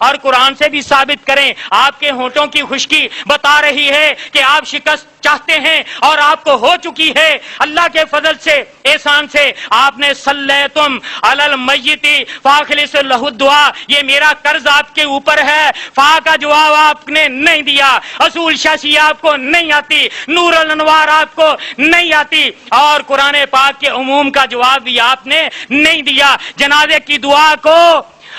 اور قرآن سے بھی ثابت کریں. آپ کے ہونٹوں کی خشکی بتا رہی ہے کہ آپ شکست چاہتے ہیں اور آپ کو ہو چکی ہے. اللہ کے فضل سے احسان سے آپ نے صلیتم علی المیت فاخلص لہ الدعاء، یہ میرا قرض آپ کے اوپر ہے. فا کا جواب آپ نے نہیں دیا، اصول شاشی آپ کو نہیں آتی، نور الانوار آپ کو نہیں آتی، اور قرآن پاک کے عموم کا جواب بھی آپ نے نہیں دیا. جنازے کی دعا کو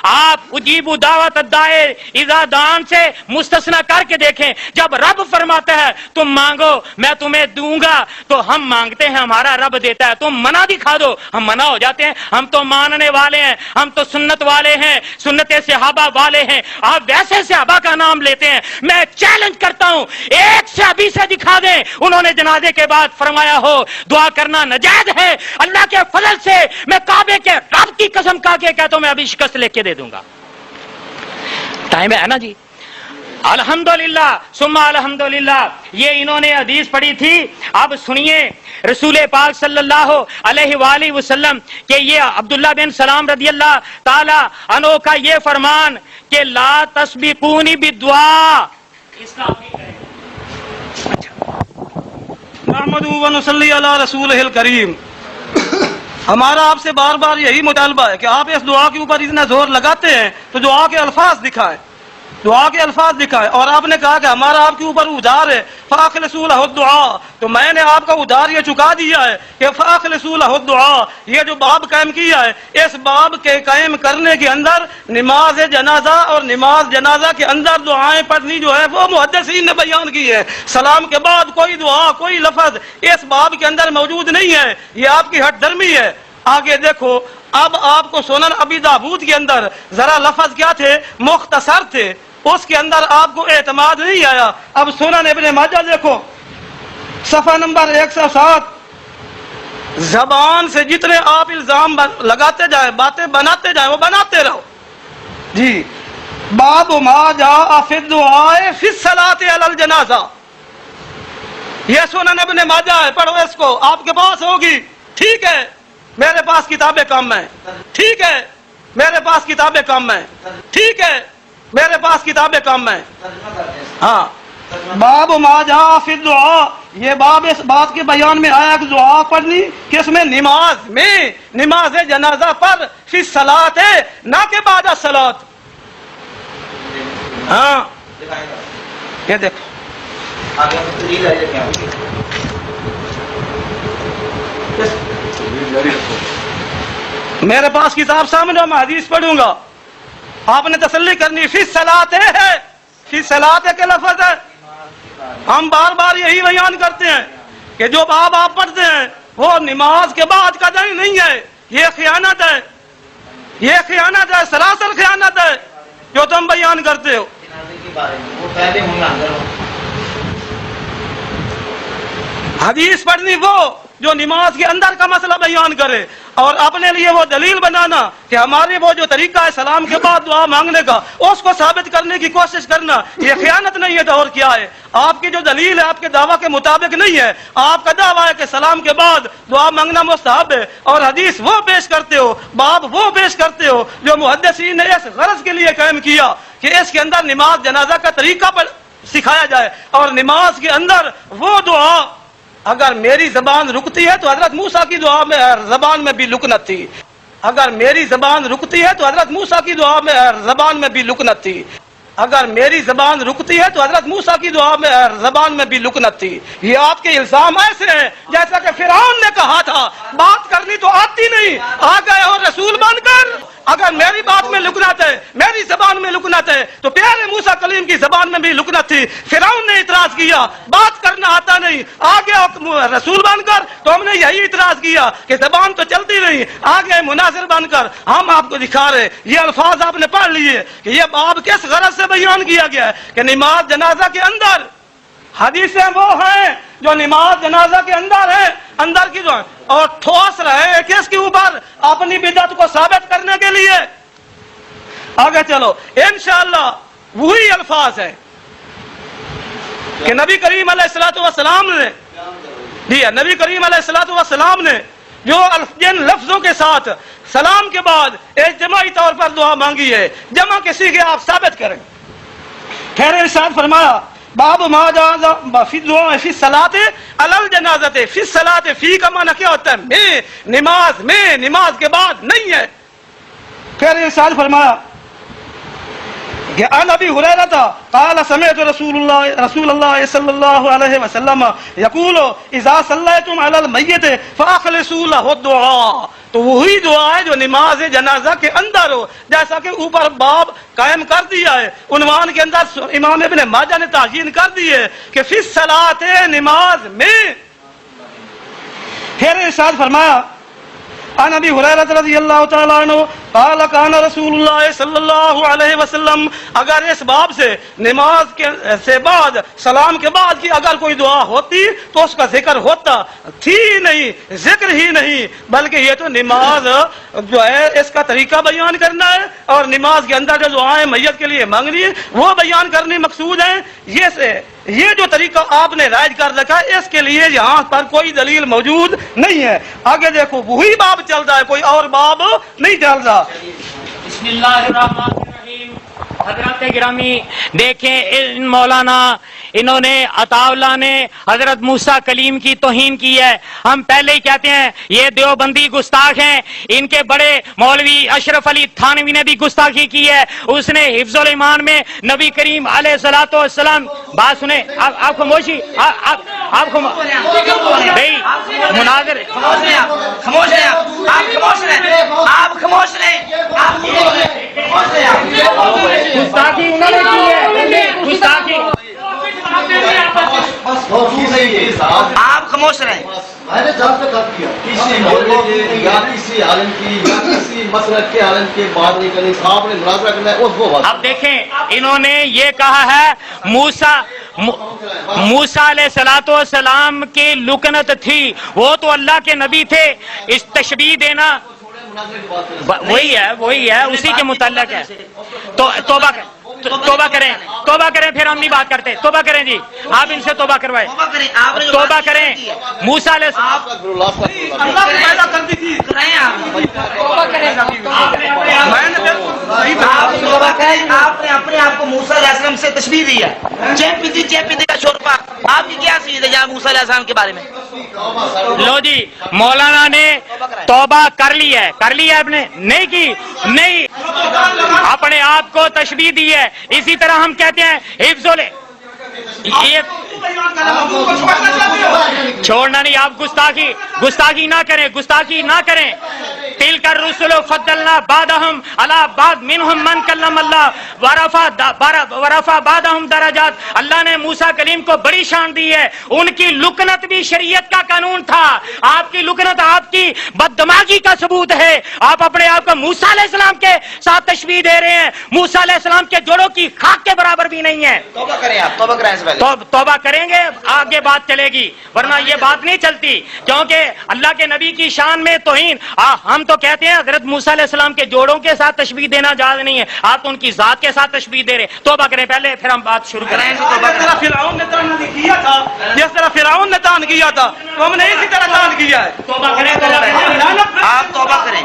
آپ اجیب دعوت الداعی اذا دعان سے مستثنا کر کے دیکھیں. جب رب فرماتا ہے تم مانگو میں تمہیں دوں گا، تو ہم مانگتے ہیں ہمارا رب دیتا ہے. تم منع دکھا دو ہم منع ہو جاتے ہیں. ہم تو ماننے والے ہیں، ہم تو سنت والے ہیں، سنت صحابہ والے ہیں. آپ ویسے صحابہ کا نام لیتے ہیں. میں چیلنج کرتا ہوں ایک صحابی سے دکھا دیں انہوں نے جنازے کے بعد فرمایا ہو دعا کرنا ناجائز ہے. اللہ کے فضل سے میں کعبے کے رب کی قسم کھا کے کہتا ہوں میں ابھی شکست لے کے دے دوں گا. ٹائم ہے نا جی. الحمدللہ ثم الحمدللہ یہ انہوں نے حدیث پڑھی تھی. اب سنیے رسول پاک صلی اللہ علیہ وآلہ وسلم کہ یہ عبداللہ بن سلام رضی اللہ تعالی عنہ کا یہ فرمان کہ لا تسبقونی بالدعاء. اس کا نحمدہ و نصلی علی رسولہ الکریم. ہمارا آپ سے بار بار یہی مطالبہ ہے کہ آپ اس دعا کے اوپر اتنا زور لگاتے ہیں تو دعا کے الفاظ دکھائیں، دعا کے الفاظ دکھائیں. اور آپ نے کہا کہ ہمارا آپ کے اوپر ادھار ہے فاخلصوا لہ الدعاء، تو میں نے آپ کا ادھار یہ چکا دیا ہے کہ فاخلصوا لہ الدعاء. یہ جو باب قائم کیا ہے اس باب کے قائم کرنے کے اندر نماز جنازہ اور نماز جنازہ کے اندر دعائیں پڑھنی جو ہے وہ محدثین نے بیان کی ہے. سلام کے بعد کوئی دعا کوئی لفظ اس باب کے اندر موجود نہیں ہے. یہ آپ کی ہٹ درمی ہے. آگے دیکھو اب آپ کو سنن ابی داؤد کے اندر ذرا لفظ کیا تھے مختصر تھے، اس کے اندر آپ کو اعتماد نہیں آیا. اب سنن ابن ماجہ دیکھو صفحہ نمبر 107. زبان سے جتنے آپ الزام لگاتے جائیں باتیں بناتے جائیں وہ بناتے رہو جی. باب ما جاء فی الدعاء فی الصلاۃ علی الجنازہ، یہ سنن ابن ماجہ ہے. پڑھو اس کو، آپ کے پاس ہوگی. ٹھیک ہے میرے پاس کتابیں کم ہیں. ٹھیک ہے میرے پاس کتابیں کم ہیں. ٹھیک ہے میرے پاس کتابیں کم ہیں. ہاں باب ما جاء فی الدعاء، یہ باب اس بات کے بیان میں آیا کہ دعا پڑھنی کس میں؟ نماز میں، نماز جنازہ پر فی الصلاۃ نہ کہ بعد الصلاۃ. ہاں یہ دیکھو میرے پاس کتاب سامنے میں حدیث پڑھوں گا. آپ نے تسلی کرنی. فی الصلاۃ ہے، فی الصلاۃ کے لفظ ہے. ہم بار بار یہی بیان کرتے ہیں کہ جو باب آپ پڑھتے ہیں وہ نماز کے بعد کا نہیں ہے. یہ خیانت ہے، یہ خیانت ہے، سراسر خیانت ہے جو تم بیان کرتے ہو. حدیث پڑھنی وہ جو نماز کے اندر کا مسئلہ بیان کرے، اور اپنے لیے وہ دلیل بنانا کہ ہمارے وہ جو طریقہ ہے سلام کے بعد دعا مانگنے کا اس کو ثابت کرنے کی کوشش کرنا، یہ خیانت نہیں ہے تو اور کیا ہے؟ آپ کی جو دلیل ہے آپ کے دعویٰ کے مطابق نہیں ہے. آپ کا دعویٰ ہے کہ سلام کے بعد دعا مانگنا مستحب ہے، اور حدیث وہ پیش کرتے ہو، باب وہ پیش کرتے ہو جو محدثین نے اس غرض کے لیے قائم کیا کہ اس کے اندر نماز جنازہ کا طریقہ پر سکھایا جائے. اور نماز کے اندر وہ دعا اگر میری زبان رکتی ہے تو حضرت موسیٰ کی دعا میں زبان میں بھی لکنت تھی. اگر میری زبان رکتی ہے تو حضرت موسیٰ کی دعا میں زبان میں بھی لکنت تھی. اگر میری زبان رکتی ہے تو حضرت موسیٰ کی دعا میں زبان میں بھی لکنت تھی. یہ آپ کے الزام ایسے ہیں جیسا کہ فرعون نے کہا تھا بات کرنی تو آتی نہیں، آ گئے ہو رسول بن کر. اگر میری بات میں لکنت ہے، میری زبان میں لکنت ہے، تو پیارے موسیٰ کلیم کی زبان میں بھی لکنت تھی. فرعون نے اعتراض کیا بات کرنا آتا نہیں، آگے رسول بن کر. تو ہم نے یہی اعتراض کیا کہ زبان تو چلتی نہیں، آگے مناظر بن کر ہم آپ کو دکھا رہے. یہ الفاظ آپ نے پڑھ لیے کہ یہ باب کس غرض سے بیان کیا گیا ہے کہ نماز جنازہ کے اندر حدیثیں وہ ہیں جو نماز جنازہ کے اندر ہے، اندر کی جو ہے، اور ٹھوس رہے کس کے اوپر؟ اپنی بدعت کو ثابت کرنے کے لیے. آگے چلو انشاءاللہ وہی الفاظ ہیں کہ نبی کریم علیہ الصلوۃ والسلام نے نبی کریم علیہ الصلوۃ والسلام نے جو جن لفظوں کے ساتھ سلام کے بعد اجتماعی طور پر دعا مانگی ہے، جمع کسی کے آپ ثابت کریں۔ پھر ارشاد فرمایا باب ما جاء فی الدعاء فی الصلاۃ علی الجنازۃ، فی الصلاۃ، فی کا معنی کیا ہوتا ہے؟ میں نماز کے بعد نہیں ہے۔ پھر ارشاد فرمایا کہ عن ابی ہریرہ قال سمعت رسول اللہ صلی اللہ علیہ وسلم یقول اذا صلیتم علی المیت فاخلصوا له الدعاء، تو وہی دعا ہے جو نماز جنازہ کے اندر ہو، جیسا کہ اوپر باب قائم کر دیا ہے، عنوان کے اندر امام ابن ماجہ نے تعیین کر دی ہے کہ فی الصلاۃ، نماز میں۔ پھر ارشاد فرمایا عن ابی ہریرہ رضی اللہ تعالی عنہ قال کان رسول اللہ صلی اللہ علیہ وسلم، اگر اس باب سے نماز سے بعد سلام کے بعد کی اگر کوئی دعا ہوتی تو اس کا ذکر ہوتا، تھی نہیں، ذکر ہی نہیں، بلکہ یہ تو نماز جو ہے اس کا طریقہ بیان کرنا ہے اور نماز کے اندر جو دعائیں میت کے لیے مانگنی ہے وہ بیان کرنی مقصود ہے۔ یہ جو طریقہ آپ نے رائج کر رکھا ہے اس کے لیے یہاں پر کوئی دلیل موجود نہیں ہے۔ آگے دیکھو وہی باب چل رہا ہے، کوئی اور باب نہیں چل رہا۔ بسم اللہ الرحمن الرحیم۔ حضرات گرامی دیکھیں، ان مولانا انہوں نے عطا اللہ نے حضرت موسیٰ کلیم کی توہین کی ہے۔ ہم پہلے ہی کہتے ہیں یہ دیوبندی گستاخ ہیں، ان کے بڑے مولوی اشرف علی تھانوی نے بھی گستاخی کی ہے۔ اس نے حفظ الایمان میں نبی کریم علیہ الصلوۃ والسلام، بات سنیں، آپ خاموشی، آپ بھائی مناظر خاموش رہیں، آپ خاموش رہیں، گستاخی انہوں نے کی ہے، گستاخی آپ خاموش رہیں۔ میں نے جب تک اب کیا کسی مولوی کے یا کسی عالم کی یا کسی مسلک کے عالم کے بات نہیں کرنی، آپ نے مناظرہ کرنا ہے اس وہ بات۔ اب دیکھیں انہوں نے یہ کہا ہے موسیٰ علیہ الصلوۃ والسلام کی لکنت تھی، وہ تو اللہ کے نبی تھے، اس تشبیہ دینا وہی ہے اسی کے متعلق ہے۔ تو توبہ کریں پھر ہم نہیں بات کرتے، توبہ کریں جی، آپ ان سے توبہ کروائے، توبہ کریں۔ موسیٰ علیہ اللہ نے پیدا کر دی تھی، آپ نے اپنے آپ کو موسیٰ علیہ السلام سے تشبیہ دی ہے، چیپی کا شورپا، آپ کی کیا سیدھ ہے جہاں موسیٰ علیہ السلام کے بارے میں؟ لو جی مولانا نے توبہ کر لی ہے آپ نے نہیں کی، نہیں، اپنے آپ کو تشبیہ دی ہے۔ اسی طرح ہم کہتے ہیں حفظ چھوڑنا نہیں، آپ گستاخی نہ کریں۔ تلک الرسل فضلنا بعضهم علی بعض منهم من کلم اللہ ورفع بعضهم درجات۔ اللہ نے موسیٰ کلیم کو بڑی شان دی ہے، ان کی لکنت بھی شریعت کا قانون تھا۔ آپ کی لکنت آپ کی بددماغی کا ثبوت ہے، آپ اپنے آپ کو موسیٰ علیہ السلام کے ساتھ تشبیہ دے رہے ہیں، موسیٰ علیہ السلام کے جوڑوں کی خاک کے برابر بھی نہیں ہے۔ توبہ کریں، آپ توبہ کریں سے پہلے، توبہ کریں گے آگے بات چلے گی، ورنہ یہ بات نہیں چلتی، کیونکہ اللہ کے نبی کی شان میں توہین۔ ہم تو کہتے ہیں حضرت موسیٰ علیہ السلام کے جوڑوں کے ساتھ تشبیہ دینا جائز نہیں ہے، آپ ان کی ذات کے ساتھ تشبیہ دے رہے۔ توبہ کریں پہلے پھر ہم بات شروع کریں۔ جس طرح فرعون نے تان کیا تھا، تو ہم نے اسی طرح تان کیا ہے۔ توبہ کریں، آپ توبہ کریں۔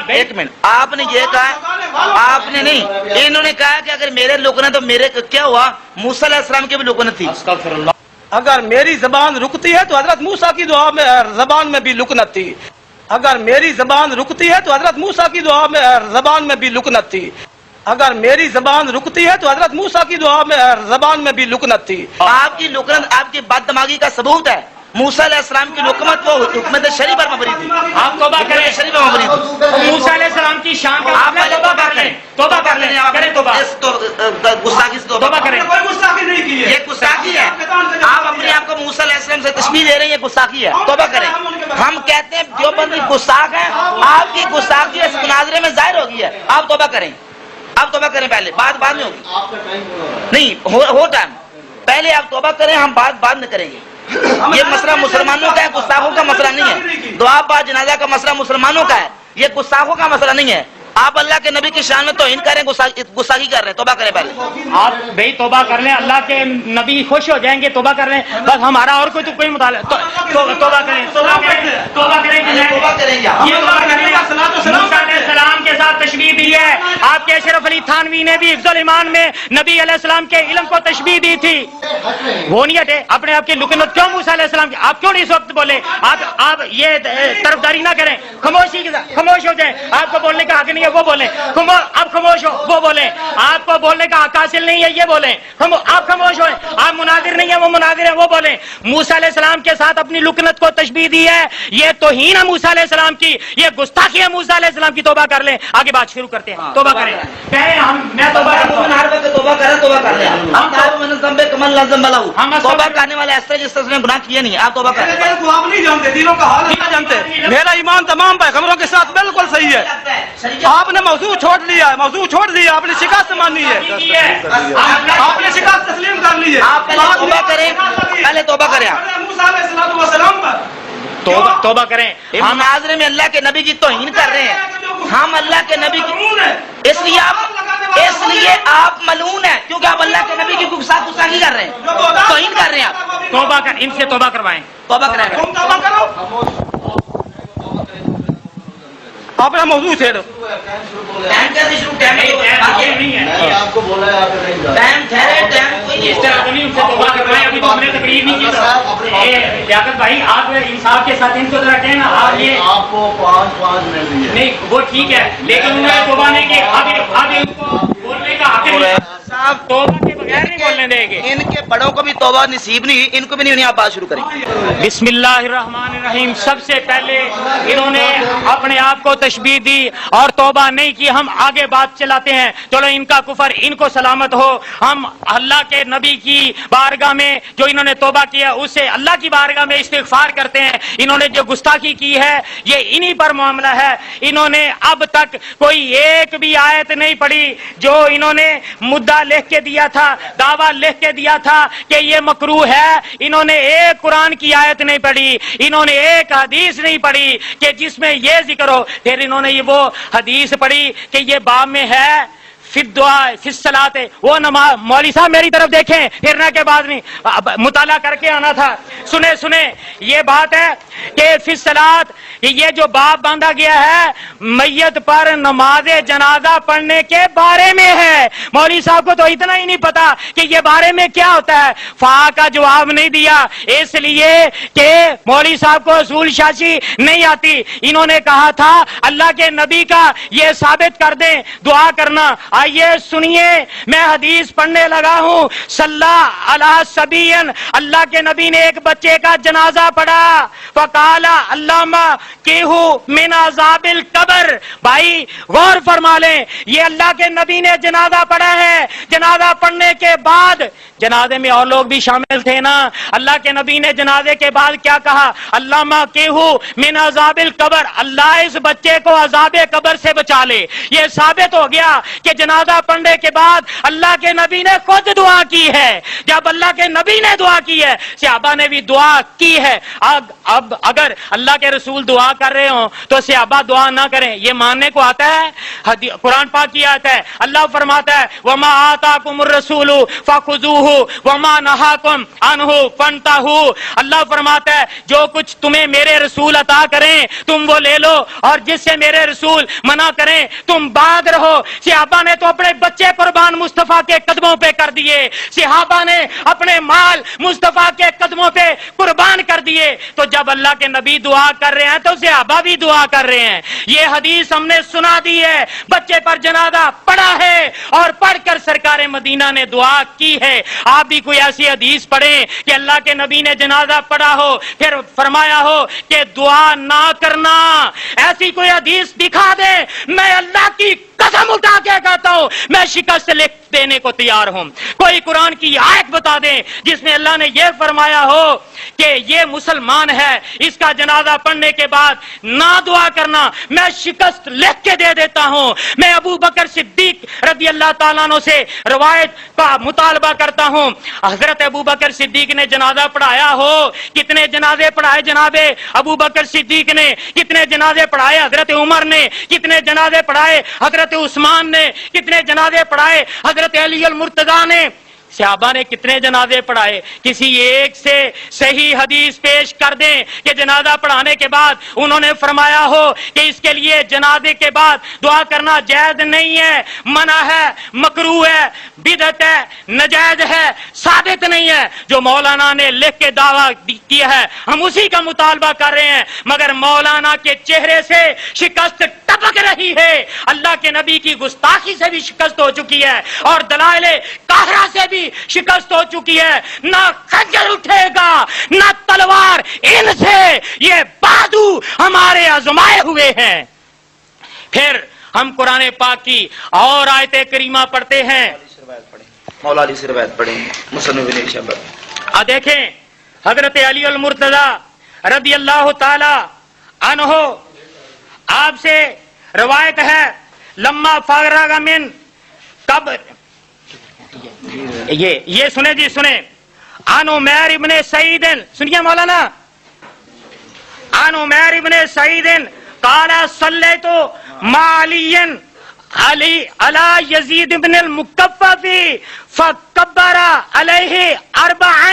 ایک منٹ، آپ نے یہ کہا، آپ نے نہیں، انہوں نے کہا کہ اگر میرے لکنت تو میرے کیا ہوا، موسیٰ علیہ السلام کی بھی لکنت تھی۔ اگر میری زبان رکتی ہے تو حضرت موسیٰ کی دعا میں زبان میں بھی لکنت تھی، اگر میری زبان رکتی ہے تو حضرت موسیٰ کی دعا میں زبان میں بھی لکنت تھی، اگر میری زبان رکتی ہے تو حضرت موسیٰ کی دعا میں زبان میں بھی لکنت تھی۔ آپ کی لکنت آپ کی بد دماغی کا ثبوت ہے۔ موسیٰ علیہ السلام کی حکمت وہ حکمت شریع پر مبنی تھی، آپ توبہ کریں، شریع پر مبنی تھی۔ موسیٰ علیہ السلام کی شان کا آپ توبہ کر لیں، توبہ کر لیں، کریں توبہ، گستاخی سے توبہ کریں۔ کوئی گستاخی نہیں کی ہے، یہ گستاخی ہے، آپ اپنے آپ کو موسیٰ علیہ السلام سے تشبیہ دے رہے ہیں، یہ گستاخی ہے، توبہ کریں۔ ہم کہتے ہیں جو بندی گستاخ ہے، آپ کی گستاخی اس مناظرے میں ظاہر ہو گئی ہے، آپ توبہ کریں، آپ توبہ کریں پہلے، بات بعد میں ہوگی، آپ کا ٹائم نہیں ہو ٹائم، پہلے آپ توبہ کریں، ہم بات بعد میں کریں گے۔ یہ مسئلہ مسلمانوں کا ہے، گستاخوں کا مسئلہ نہیں ہے۔ دعا با جنازہ کا مسئلہ مسلمانوں کا ہے، یہ گستاخوں کا مسئلہ نہیں ہے۔ آپ اللہ کے نبی کی شان میں توہین کر رہے ہیں, گستاخی کر رہے ہیں. توبہ کریں پہلے. آپ بھائی توبہ کر لیں, اللہ کے نبی خوش ہو جائیں گے. توبہ کر لیں, بس ہمارا اور کوئی تو کوئی مطالعہ. توبہ کریں, توبہ کریں, توبہ کریں. توبہ کریں گے. یہ توبہ کریں. موسیٰ علیہ السلام کے ساتھ تشبیہ دی ہے. آپ کے اشرف علی تھانوی نے بھی حفظ الایمان میں نبی علیہ السلام کے علم کو تشبیہ دی تھی. وہ نہیں ہٹے اپنے آپ کی لکنت. کیوں موسیٰ علیہ السلام کی آپ کیوں نہیں اس وقت بولے؟ آپ یہ طرفداری نہ کریں, خاموشی کے ساتھ خاموش ہو جائیں. آپ کو بولنے کا حق نہیں ہے, وہ بولیں. اب خاموش ہو, وہ بولیں. آپ کو بولنے کا حق حاصل نہیں ہے, یہ بولیں. آپ خاموش ہوئے. آپ مناظر نہیں ہے, وہ مناظر ہے, وہ بولیں. موسیٰ علیہ السلام کے ساتھ اپنی لکنت کو تشبیہ دی ہے. یہ توہین ہے موسیٰ علیہ السلام کی, یہ گستاخی ہے موسیٰ علیہ السلام کی. توبہ کر لیں. آگے بات شروع کرتے ہیں. توبہ کریں. میں توبہ توبہ کریں. توبہ کر لیں. توبہ کرنے والے ایسے جس طرح نے گناہ کیے نہیں. آپ توبہ کریں. آپ نہیں جانتے, دینوں کا حال نہیں جانتے. میرا ایمان تمام پیغمبروں کے ساتھ بالکل صحیح ہے. آپ نے موضوع چھوڑ لیا ہے, موضوع چھوڑ دیا. آپ نے شکست مانی ہے, آپ نے شکست تسلیم کر لی ہے. آپ پہلے توبہ کریں, پہلے توبہ کریں. موسیٰ علیہ السلام پر توبہ کریں. ہم مناظرے میں اللہ کے نبی کی توہین کر رہے ہیں. ہم اللہ کے نبی کی, اس لیے آپ ملعون ہیں, کیونکہ آپ اللہ کے نبی کی گستاخی کر رہے ہیں, توہین کر رہے ہیں. آپ توبہ کر, ان سے توبہ کروائیں. توبہ کریں. تم توبہ کرو, اپنا موضوع چھیڑو. ٹائم کیسے شروع, ٹائم نہیں ہے. میں آپ کو بولا ہے آپ نہیں جانا. ٹائم ٹھہرے, ٹائم کوئی اس طرح تو نہیں, ان سے توبہ کروائیں. ابھی تو ہم نے تقریر نہیں کی. لیاقت بھائی آپ انصاف کے ساتھ ان کو ذرا کہنا. آپ کو 5 منٹ دیے. نہیں وہ ٹھیک ہے, لیکن انہوں نے توبہ نہیں کی. اب ان کو بولنے کا حق نہیں. صاحب توبہ کے بغیر نہیں بولنے دیں گے. ان کے بڑوں کو بھی توبہ نصیب نہیں, ان کو بھی نہیں. آپ بات شروع کریں. بسم اللہ الرحمن الرحیم. سب سے پہلے انہوں نے اپنے آپ کو تشبیہ دی اور توبہ نہیں کی. ہم آگے بات چلاتے ہیں. چلو ان کا کفر ان کو سلامت ہو. ہم اللہ کے نبی کی بارگاہ میں جو انہوں نے توبہ کیا اسے اللہ کی بارگاہ میں استغفار کرتے ہیں. انہوں نے جو گستاخی کی ہے یہ انہی پر معاملہ ہے. انہوں نے اب تک کوئی ایک بھی آیت نہیں پڑھی جو انہوں نے مدعا لکھ کے دیا تھا, دعویٰ لکھ کے دیا تھا کہ یہ مکروہ ہے. انہوں نے ایک قرآن کی آیت نہیں پڑھی, انہوں نے ایک حدیث نہیں پڑھی کہ جس میں یہ ذکر ہو. پھر انہوں نے یہ وہ حدیث پڑھی کہ یہ باب میں ہے فی الدعاء فی الصلاۃ. وہ نماز, مولوی صاحب میری طرف دیکھیں, پھرنے کے بعد نہیں, مطالعہ کر کے آنا تھا. سنیں یہ بات ہے کہ فی الصلاۃ یہ جو باب باندھا گیا ہے میت پر نماز جنازہ پڑھنے کے بارے میں ہے. مولوی صاحب کو تو اتنا ہی نہیں پتا کہ یہ بارے میں کیا ہوتا ہے. فا کا جواب نہیں دیا اس لیے کہ مولوی صاحب کو اصول شاشی نہیں آتی. انہوں نے کہا تھا اللہ کے نبی کا یہ ثابت کر دیں دعا کرنا. آئیے سنیے, میں حدیث پڑھنے لگا ہوں. صلی علی صبین, اللہ کے نبی نے ایک بچے کا جنازہ پڑھا. فقال اللہم کیہو من عذاب القبر. بھائی غور فرما لیں, یہ اللہ کے نبی نے جنازہ پڑھا ہے. جنازہ پڑھنے کے بعد, جنازے میں اور لوگ بھی شامل تھے نا, اللہ کے نبی نے جنازے کے بعد کیا کہا؟ اللہم کیہو من عذاب القبر, اللہ اس بچے کو عذاب قبر سے بچا لے. یہ ثابت ہو گیا کہ جنازہ پڑھنے کے بعد اللہ کے نبی نے خود دعا کی ہے. جب اللہ کے نبی نے دعا کی ہے صحابہ نے بھی دعا کی ہے. اب اگر اللہ کے رسول دعا کر رہے ہوں تو صحابہ دعا نہ کریں, یہ ماننے کو آتا ہے؟ قرآن پاک کی آیت ہے, اللہ فرماتا ہے وما آتاکم الرسول فخذوہ وما نہاکم عنہ فانتہوا. اللہ فرماتا ہے جو کچھ تمہیں میرے رسول عطا کریں تم وہ لے لو, اور جس سے میرے رسول منع کریں تم بعد رہو. صحابہ نے تو اپنے بچے قربان مصطفیٰ کے قدموں پہ کر دیے, صحابہ نے اپنے مال مصطفیٰ کے قدموں پہ قربان کر دیے. تو جب اللہ کے نبی دعا کر رہے ہیں تو صحابہ بھی دعا کر رہے ہیں. یہ حدیث ہم نے سنا دی ہے, بچے پر جنازہ پڑھا ہے اور پڑھ کر سرکار مدینہ نے دعا کی ہے. آپ بھی کوئی ایسی حدیث پڑھیں کہ اللہ کے نبی نے جنازہ پڑھا ہو پھر فرمایا ہو کہ دعا نہ کرنا. ایسی کوئی حدیث دکھا دے, میں اللہ کی قسم اٹھا کے کہتا ہوں میں شکست دینے کو تیار ہوں. کوئی قرآن کی آیت بتا دیں جس میں اللہ نے یہ فرمایا ہو کہ یہ مسلمان ہے, اس کا جنازہ پڑھنے کے بعد نہ دعا کرنا, میں شکست لکھ کے دے دیتا ہوں. میں ابو بکر صدیق رضی اللہ تعالیٰ عنہ سے روایت کا مطالبہ کرتا ہوں. حضرت ابو بکر صدیق نے جنازہ پڑھایا ہو, کتنے جنازے پڑھائے جناب ابو بکر صدیق نے, کتنے جنازے پڑھائے حضرت عمر نے, کتنے جنازے پڑھائے حضرت عثمان نے, کتنے جنازے پڑھائے حضرت علی المرتضیٰ نے, صحابہ نے کتنے جنازے پڑھائے. کسی ایک سے صحیح حدیث پیش کر دیں کہ جنازہ پڑھانے کے بعد انہوں نے فرمایا ہو کہ اس کے لیے جنازے کے بعد دعا کرنا جائز نہیں ہے, منع ہے, مکروہ ہے, بدعت ہے, ناجائز ہے, ثابت نہیں ہے. جو مولانا نے لکھ کے دعویٰ کیا ہے ہم اسی کا مطالبہ کر رہے ہیں, مگر مولانا کے چہرے سے شکست ٹپک رہی ہے. اللہ کے نبی کی گستاخی سے بھی شکست ہو چکی ہے اور دلائل قاہرہ سے بھی شکست ہو چکی ہے. نہ خنجر اٹھے گا نہ تلوار, ان سے یہ بادو ہمارے آزمائے ہوئے ہیں. پھر ہم قرآن پاک کی اور آیت کریمہ پڑھتے ہیں. مولا علی سے روایت پڑھیں مصنف ابن شہاب. دیکھیں حضرت علی المرتضی رضی اللہ تعالی عنہ, آپ سے روایت ہے لما فارغ من قبر, یہ سنیں جی سنیں, عن عمیر ابن سعید, سنیے مولانا, عن عمیر ابن سعید قال صلیت مع علی علی یزید ابن المکفف فکبر علیہ اربعا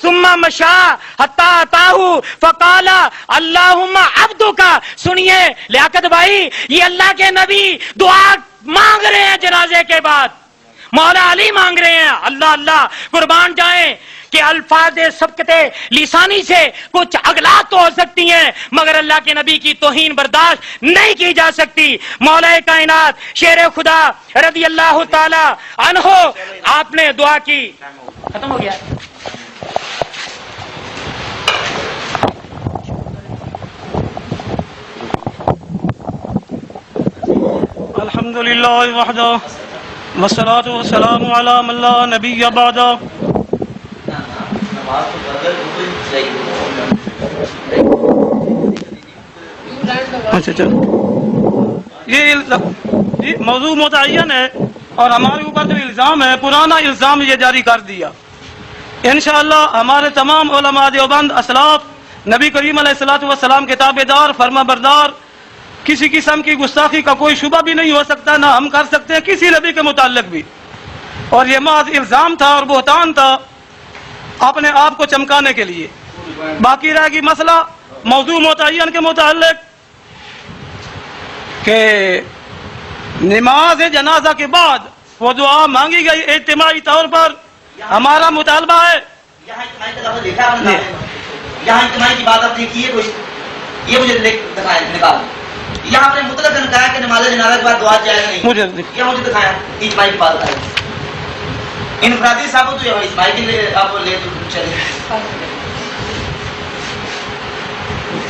ثم مشى حتی اتاه فقال اللہم عبدک. سنیے لیاقت بھائی, یہ اللہ کے نبی دعا مانگ رہے ہیں جنازے کے بعد, مولا علی مانگ رہے ہیں. اللہ اللہ قربان جائیں کہ الفاظ سبقت لسانی سے کچھ اغلاط تو ہو سکتی ہیں مگر اللہ کے نبی کی توہین برداشت نہیں کی جا سکتی. مولا کائنات شیر خدا رضی اللہ تعالی عنہ, آپ نے دعا کی. ختم ہو گیا. الحمدللہ وحدہ والصلاة والسلام علی من لا نبی بعدہ. یہ موضوع متعین ہے اور ہمارے اوپر جو الزام ہے پرانا الزام یہ جاری کر دیا. انشاءاللہ ہمارے تمام علماء دیوبند اسلاف نبی کریم علیہ الصلوۃ والسلام کے تابع دار فرما بردار, کسی قسم کی گستاخی کا کوئی شبہ بھی نہیں ہو سکتا, نہ ہم کر سکتے ہیں کسی نبی کے متعلق بھی. اور یہ محض الزام تھا اور بہتان تھا اپنے آپ کو چمکانے کے لیے. باقی رہے گی مسئلہ موضوع متعین کے متعلق کہ نماز جنازہ کے بعد وہ دعا مانگی گئی اجتماعی طور پر. ہمارا مطالبہ ہے یہاں اجتماعی کی بات آپ نے کی ہے, یہ مجھے نکال. یہاں آپ نے مطلق کہا کہ نماز جنازہ کے بعد دعا جائز نہیں, مجھے دکھایا اجتماعی کی بات بتائی. انفرادی صاحب تو اجتماعی کے لیے آپ لے چلے,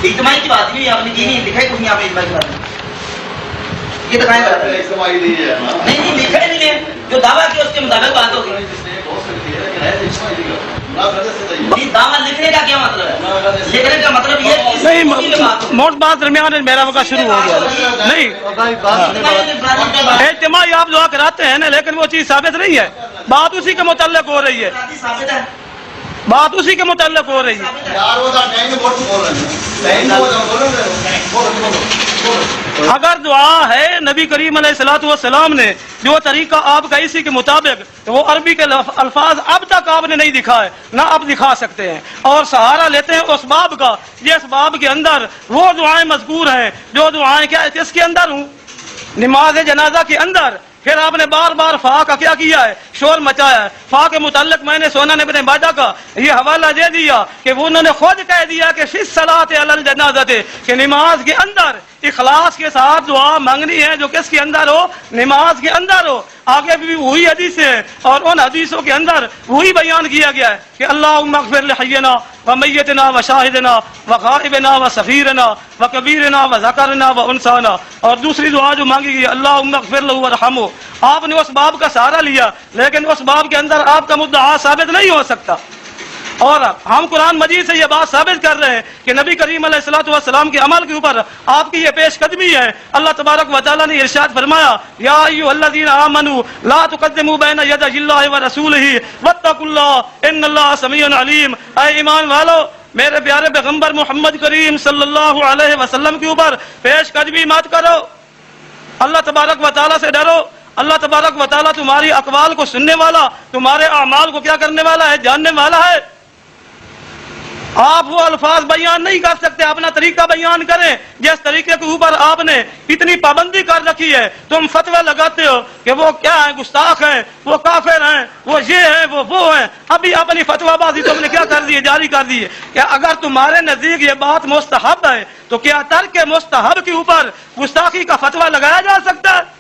اجتماعی کی بات نہیں آپ نے کی, نہیں لکھا ہی کچھ نہیں آپ نے اجتماعی کی بات. یہ دکھائیں نہیں لکھا ہی نہیں ہے, جو دعویٰ کیا اس کے مطابق بات ہوگی. دعویٰ لکھنے کا کیا مطلب ہے؟ لکھنے کا مطلب یہ نہیں, موٹ بات درمیان میرا وقت شروع ہو گیا. نہیں اجتماعی آپ دعا کراتے ہیں نا, لیکن وہ چیز ثابت نہیں ہے. بات اسی کے متعلق ہو رہی ہے, بات اسی کے متعلق ہو رہی ہے. اگر دعا ہے نبی کریم علیہ الصلوۃ والسلام نے جو طریقہ آپ کا اسی کے مطابق, تو وہ عربی کے الفاظ اب تک آپ نے نہیں دکھائے, نہ اب دکھا سکتے ہیں. اور سہارا لیتے ہیں اس باب کا جس باب کے اندر وہ دعائیں مذکور ہیں جو دعائیں کیا اس کے اندر ہوں نماز جنازہ کے اندر. پھر آپ نے بار بار فا کا کیا کیا ہے, شور مچایا ہے. فا کے متعلق میں نے سونا ابن ماجہ کا یہ حوالہ دے دیا کہ وہ انہوں نے خود کہہ دیا کہ فی الصلاۃ علی الجنازۃ، کہ نماز کے اندر اخلاص کے ساتھ دعا مانگنی ہے جو کس کے اندر ہو؟ نماز کے اندر ہو. آگے بھی وہی حدیث ہے اور ان حدیثوں کے اندر وہی بیان کیا گیا ہے کہ اللہم اغفر لحینا ومیتنا وشاہدنا وغائبنا وصغیرنا وکبیرنا وذکرنا وانثانا. اور دوسری دعا جو مانگی گئی اللہم اغفر لہ وارحمہ. آپ نے اس باب کا سہارا لیا لیکن اس باب کے اندر آپ کا مدعا ثابت نہیں ہو سکتا. اور ہم قرآن مجید سے یہ بات ثابت کر رہے ہیں کہ نبی کریم علیہ الصلوۃ والسلام کے عمل کے اوپر آپ کی یہ پیش قدمی ہے. اللہ تبارک و تعالیٰ نے ارشاد فرمایا یا ایھا الذین آمنوا لا تقدموا بین یدی اللہ ورسولہ واتقوا اللہ ان اللہ سمیع علیم. اے ایمان والو، میرے پیارے پیغمبر محمد کریم صلی اللہ علیہ وسلم کے اوپر پیش قدمی مت کرو، اللہ تبارک و تعالیٰ سے ڈرو. اللہ تبارک و تعالیٰ تمہاری اقوال کو سننے والا، تمہارے اعمال کو کیا کرنے والا ہے؟ جاننے والا ہے. آپ وہ الفاظ بیان نہیں کر سکتے، اپنا طریقہ بیان کریں جس طریقے کے اوپر آپ نے اتنی پابندی کر رکھی ہے. تم فتوی لگاتے ہو کہ وہ کیا ہیں؟ گستاخ ہیں، وہ کافر ہیں، وہ یہ ہیں، وہ ہیں. ابھی اپنی فتوی بازی تم نے کیا کر دی ہے؟ جاری کر دی ہے. کہ اگر تمہارے نزدیک یہ بات مستحب ہے تو کیا ترک مستحب کے اوپر گستاخی کا فتوی لگایا جا سکتا ہے؟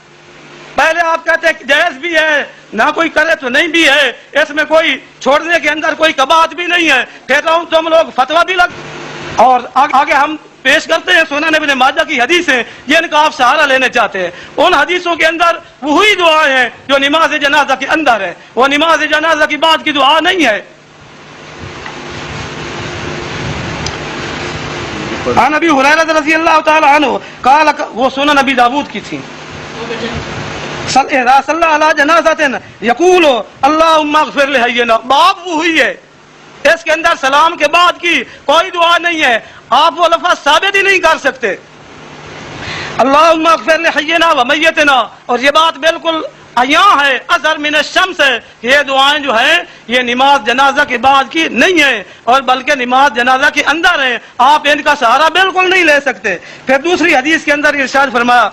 پہلے آپ کہتے ہیں جائز بھی ہے، نہ کوئی کرے تو نہیں بھی ہے، اس میں کوئی چھوڑنے کے اندر کوئی کباہت بھی نہیں ہے، پھر تم لوگ فتویٰ بھی لگ. اور آگے ہم پیش کرتے ہیں سنن ابن ماجہ کی حدیثیں جن کا آپ سہارا لینے چاہتے ہیں. ان حدیثوں کے اندر وہی دعائیں ہیں جو نماز جنازہ کے اندر ہے، وہ نماز جنازہ کی بعد کی دعا نہیں ہے. عن ابی ہریرہ رضی اللہ تعالی عنہ قال، وہ سنن نبی داؤد کی تھی. صلی اللہ علیہ جنازۃ یقول اللہم اغفر لحینا، باب وہی ہے، اس کے اندر سلام کے بعد کی کوئی دعا نہیں ہے. آپ وہ لفظ ثابت ہی نہیں کر سکتے اللہم اغفر لحینا ومیتنا. اور یہ بات بالکل عیاں ہے، اظہر من الشمس ہے، یہ دعائیں جو ہیں یہ نماز جنازہ کے بعد کی نہیں ہے اور بلکہ نماز جنازہ کے اندر ہے. آپ ان کا سہارا بالکل نہیں لے سکتے. پھر دوسری حدیث کے اندر ارشاد فرمایا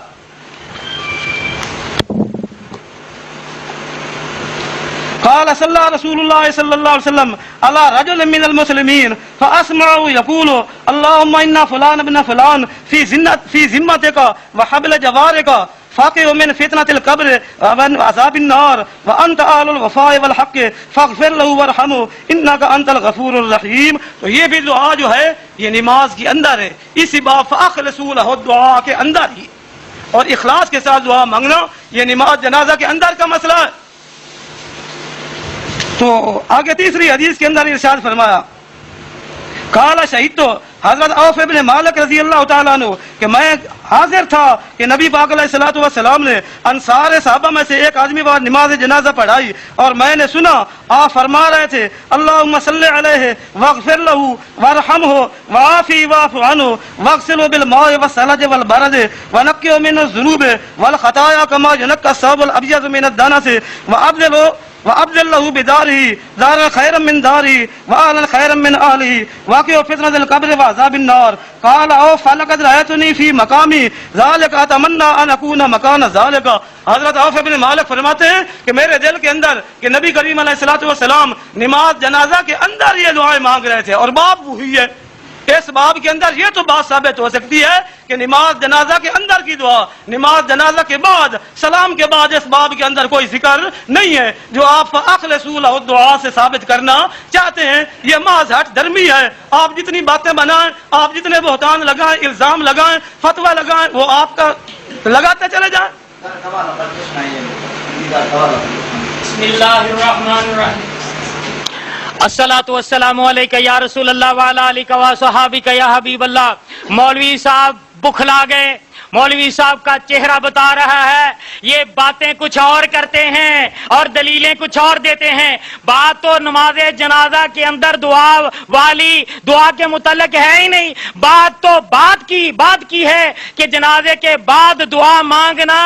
قال صلى رسول الله صلى الله عليه وسلم على رجل من المسلمين فاسمعوا يقول اللهم ان فلان ابن فلان في ذمتك وحبل جوارك فاقه من فتنة القبر ومن عذاب النار وانت اهل الوفاء والحق فاغفر له وارحمه انك انت الغفور الرحيم. تو یہ بھی دعا جو ہے یہ نماز کے اندر ہے، اسی باب فاخلصوا له الدعاء کے اندر ہی. اور اخلاص کے ساتھ دعا مانگنا یہ نماز جنازہ کے اندر کا مسئلہ ہے. تو آگے تیسری حدیث کے اندر ارشاد فرمایا قال شہید تو حضرت عوف ابن مالک رضی اللہ تعالیٰ عنہ کہ میں حاضر تھا کہ نبی پاک علیہ الصلوۃ والسلام نے انصار صحابہ میں سے ایک آدمی بعد نماز جنازہ پڑھائی اور میں نے سنا آپ فرما رہے تھے اللہم صلی علیہ واغفر لہ وارحمہ وعافی واعف عنہ واغسلہ بالماء والثلج والبرد ونقہ من الذنوب والخطایا کما ینقی الثوب الابیض من الدنس وابدل له بداره دارا خيرا من داره واهلا خيرا من اهله واقع فتنة القبر وعذاب النار. قال او فلقد رأيتني في مقامي ذلك اتمنى ان اكون مكان ذلك. حضرت عوف بن مالک فرماتے ہیں کہ میرے دل کے اندر کہ نبی کریم علیہ الصلوۃ والسلام نماز جنازہ کے اندر یہ دعائیں مانگ رہے تھے اور باب وہی ہے. اس باب کے اندر یہ تو بات ثابت ہو سکتی ہے کہ نماز جنازہ کے اندر کی دعا، نماز جنازہ کے بعد سلام کے بعد اس باب کے اندر کوئی ذکر نہیں ہے. جو آپ اخلصوا لہ الدعاء سے ثابت کرنا چاہتے ہیں یہ محض ہٹ درمی ہے. آپ جتنی باتیں بنائیں، آپ جتنے بہتان لگائیں، الزام لگائیں، فتویٰ لگائیں، وہ آپ کا لگاتے چلے جائیں. بسم اللہ الرحمن الرحیم. الصلاۃ والسلام علیکہ یا رسول اللہ وعلی آلک وصحابک یا حبیب اللہ. مولوی صاحب بکھلا گئے، مولوی صاحب کا چہرہ بتا رہا ہے یہ باتیں کچھ اور کرتے ہیں اور دلیلیں کچھ اور دیتے ہیں. بات تو نماز جنازہ کے اندر دعا والی دعا کے متعلق ہے ہی نہیں. بات تو بات کی ہے کہ جنازے کے بعد دعا مانگنا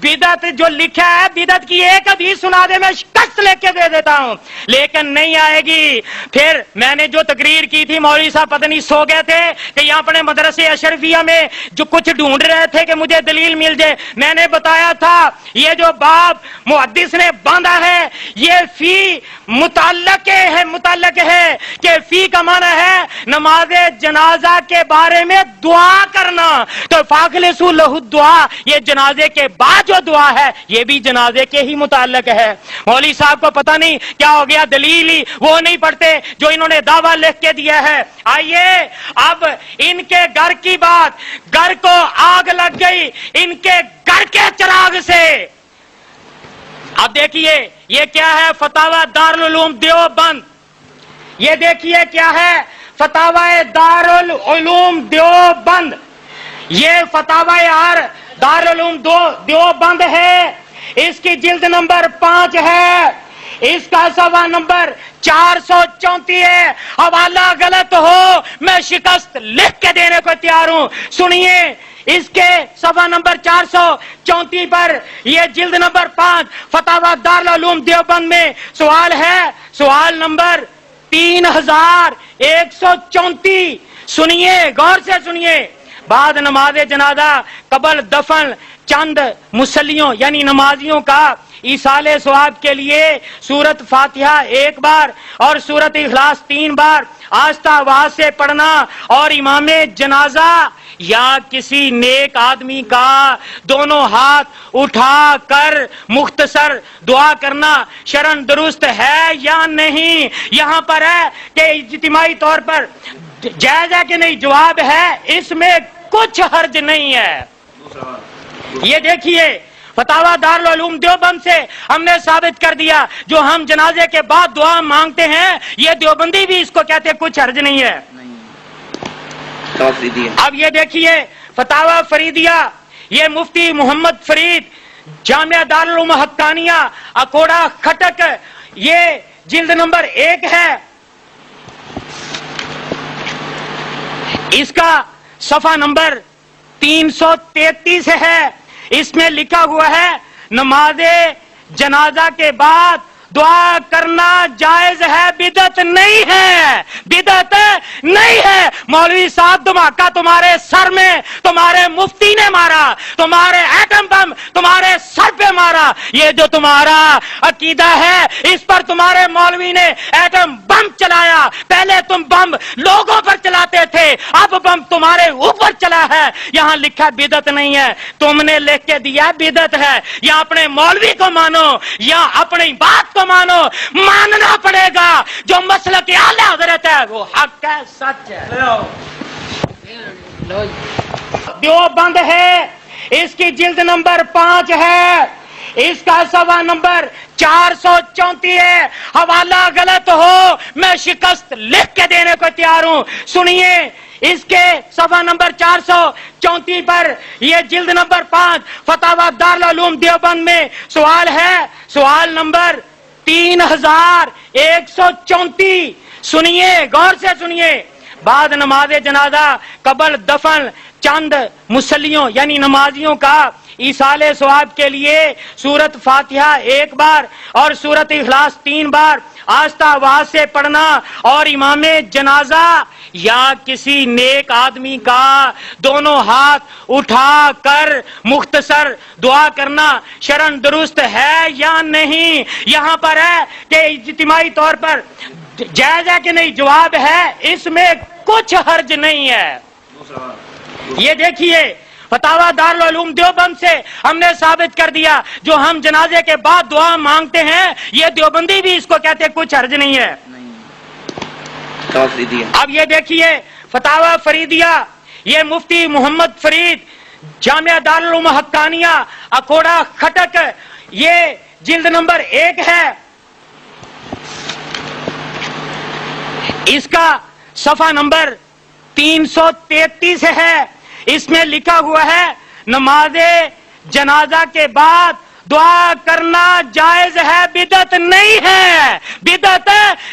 بدعت جو لکھا ہے بدعت کی ایک حدیث سنا دے میں ٹکس لے کے دے دیتا ہوں لیکن نہیں آئے گی. پھر میں نے جو تقریر کی تھی مولوی صاحب پتہ نہیں سو گئے تھے کہ یہاں اپنے مدرسے اشرفیہ میں جو کچھ ڈھونڈ رہے تھے کہ مجھے دلیل مل جائے. میں نے بتایا تھا یہ جو باب محدث نے باندھا ہے یہ فی متعلق ہے کہ فی کا معنی ہے نماز جنازہ کے بارے میں دعا کرنا. تو فاخلصوا لہ الدعاء یہ جنازے کے بعد جو دعا ہے یہ بھی جنازے کے ہی متعلق ہے. مولوی صاحب کو پتہ نہیں کیا ہو گیا, دلیل ہی وہ نہیں پڑھتے جو انہوں نے دعویٰ لکھ کے دیا ہے. آئیے اب ان کے گھر کی بات, گھر کو آگ لگ گئی ان کے گھر کے چراغ سے. اب دیکھیے یہ کیا ہے, فتاوی دارالعلوم دیوبند. یہ دیکھیے کیا ہے, فتاوی دارالعلوم دیوبند. یہ فتاوی دارالعلوم دیوبند ہے, اس کی جلد نمبر 5 ہے, اس کا صفحہ نمبر 434 ہے. حوالہ غلط ہو میں شکست لکھ کے دینے کو تیار ہوں. سنیے اس کے صفحہ نمبر 434 پر یہ جلد نمبر 5 فتاوی دارالعلوم دیوبند میں سوال ہے, سوال نمبر 3134. سنیے غور سے سنیے. بعد نماز جنازہ قبل دفن چند مسلیوں یعنی نمازیوں کا ایصال ثواب کے لیے سورت فاتحہ 1 بار اور سورت اخلاص 3 بار آہستہ آواز سے پڑھنا اور امام جنازہ یا کسی نیک آدمی کا دونوں ہاتھ اٹھا کر مختصر دعا کرنا شرعن درست ہے یا نہیں. یہاں پر ہے کہ اجتماعی طور پر جائز ہے کہ نہیں, جواب ہے اس میں کچھ حرج نہیں ہے. یہ دیکھیے فتاوی دارالعلوم دیوبند سے ہم نے ثابت کر دیا جو ہم جنازے کے بعد دعا مانگتے ہیں یہ دیوبندی بھی اس کو کہتے ہیں کچھ حرج نہیں ہے. اب یہ دیکھیے فتاوی فریدیہ, یہ مفتی محمد فرید جامعہ دارالعلوم حقانیہ اکوڑا کھٹک, یہ جلد نمبر 1 ہے, اس کا صفحہ نمبر 333 ہے. اس میں لکھا ہوا ہے نماز جنازہ کے بعد دعا کرنا جائز ہے, بدعت نہیں ہے, بدعت نہیں ہے. مولوی صاحب دھماکہ تمہارے سر میں تمہارے مفتی نے مارا, تمہارے ایٹم بم تمہارے سر پہ مارا. یہ جو تمہارا عقیدہ ہے اس پر تمہارے مولوی نے ایٹم بم چلایا. پہلے تم بم لوگوں پر چلاتے تھے, اب بم تمہارے اوپر چلا ہے. یہاں لکھا بدعت نہیں ہے, تم نے لکھ کے دیا بدعت ہے. یا اپنے مولوی کو مانو یا اپنی بات کو مانو, ماننا پڑے گا جو مسلک اعلی حضرت ہے وہ حق ہے, سچ ہے. دیوبند ہے, اس کی جلد نمبر 5 ہے, اس کا صفحہ نمبر 434 ہے. حوالہ غلط ہو میں شکست لکھ کے دینے کو تیار ہوں. سنیے اس کے صفحہ نمبر 434 پر یہ جلد نمبر 5 فتاوی دارالعلوم دیوبند میں سوال ہے, سوال نمبر 3134. سنیے غور سے سنیے. بعد نماز جنازہ قبل دفن چند مسلیوں یعنی نمازیوں کا ایصال ثواب کے لیے سورت فاتحہ 1 بار اور سورت اخلاص 3 بار آہستہ آواز سے پڑھنا اور امام جنازہ یا کسی نیک آدمی کا دونوں ہاتھ اٹھا کر مختصر دعا کرنا شرعن درست ہے یا نہیں. یہاں پر ہے کہ اجتماعی طور پر جائز ہے کہ نہیں, جواب ہے اس میں کچھ حرج نہیں ہے. یہ دیکھیے فتاوی دارالعلوم دیوبند سے ہم نے ثابت کر دیا جو ہم جنازے کے بعد دعا مانگتے ہیں یہ دیوبندی بھی اس کو کہتے ہیں کچھ حرج نہیں ہے. اب یہ دیکھیے فتاوی فریدیہ, یہ مفتی محمد فرید جامعہ دارالعلوم حقانیہ اکوڑا کھٹک, یہ جلد نمبر 1 ہے, اس کا صفحہ نمبر 333 ہے. اس میں لکھا ہوا ہے نماز جنازہ کے بعد دعا کرنا جائز ہے, بدعت نہیں ہے, بدعت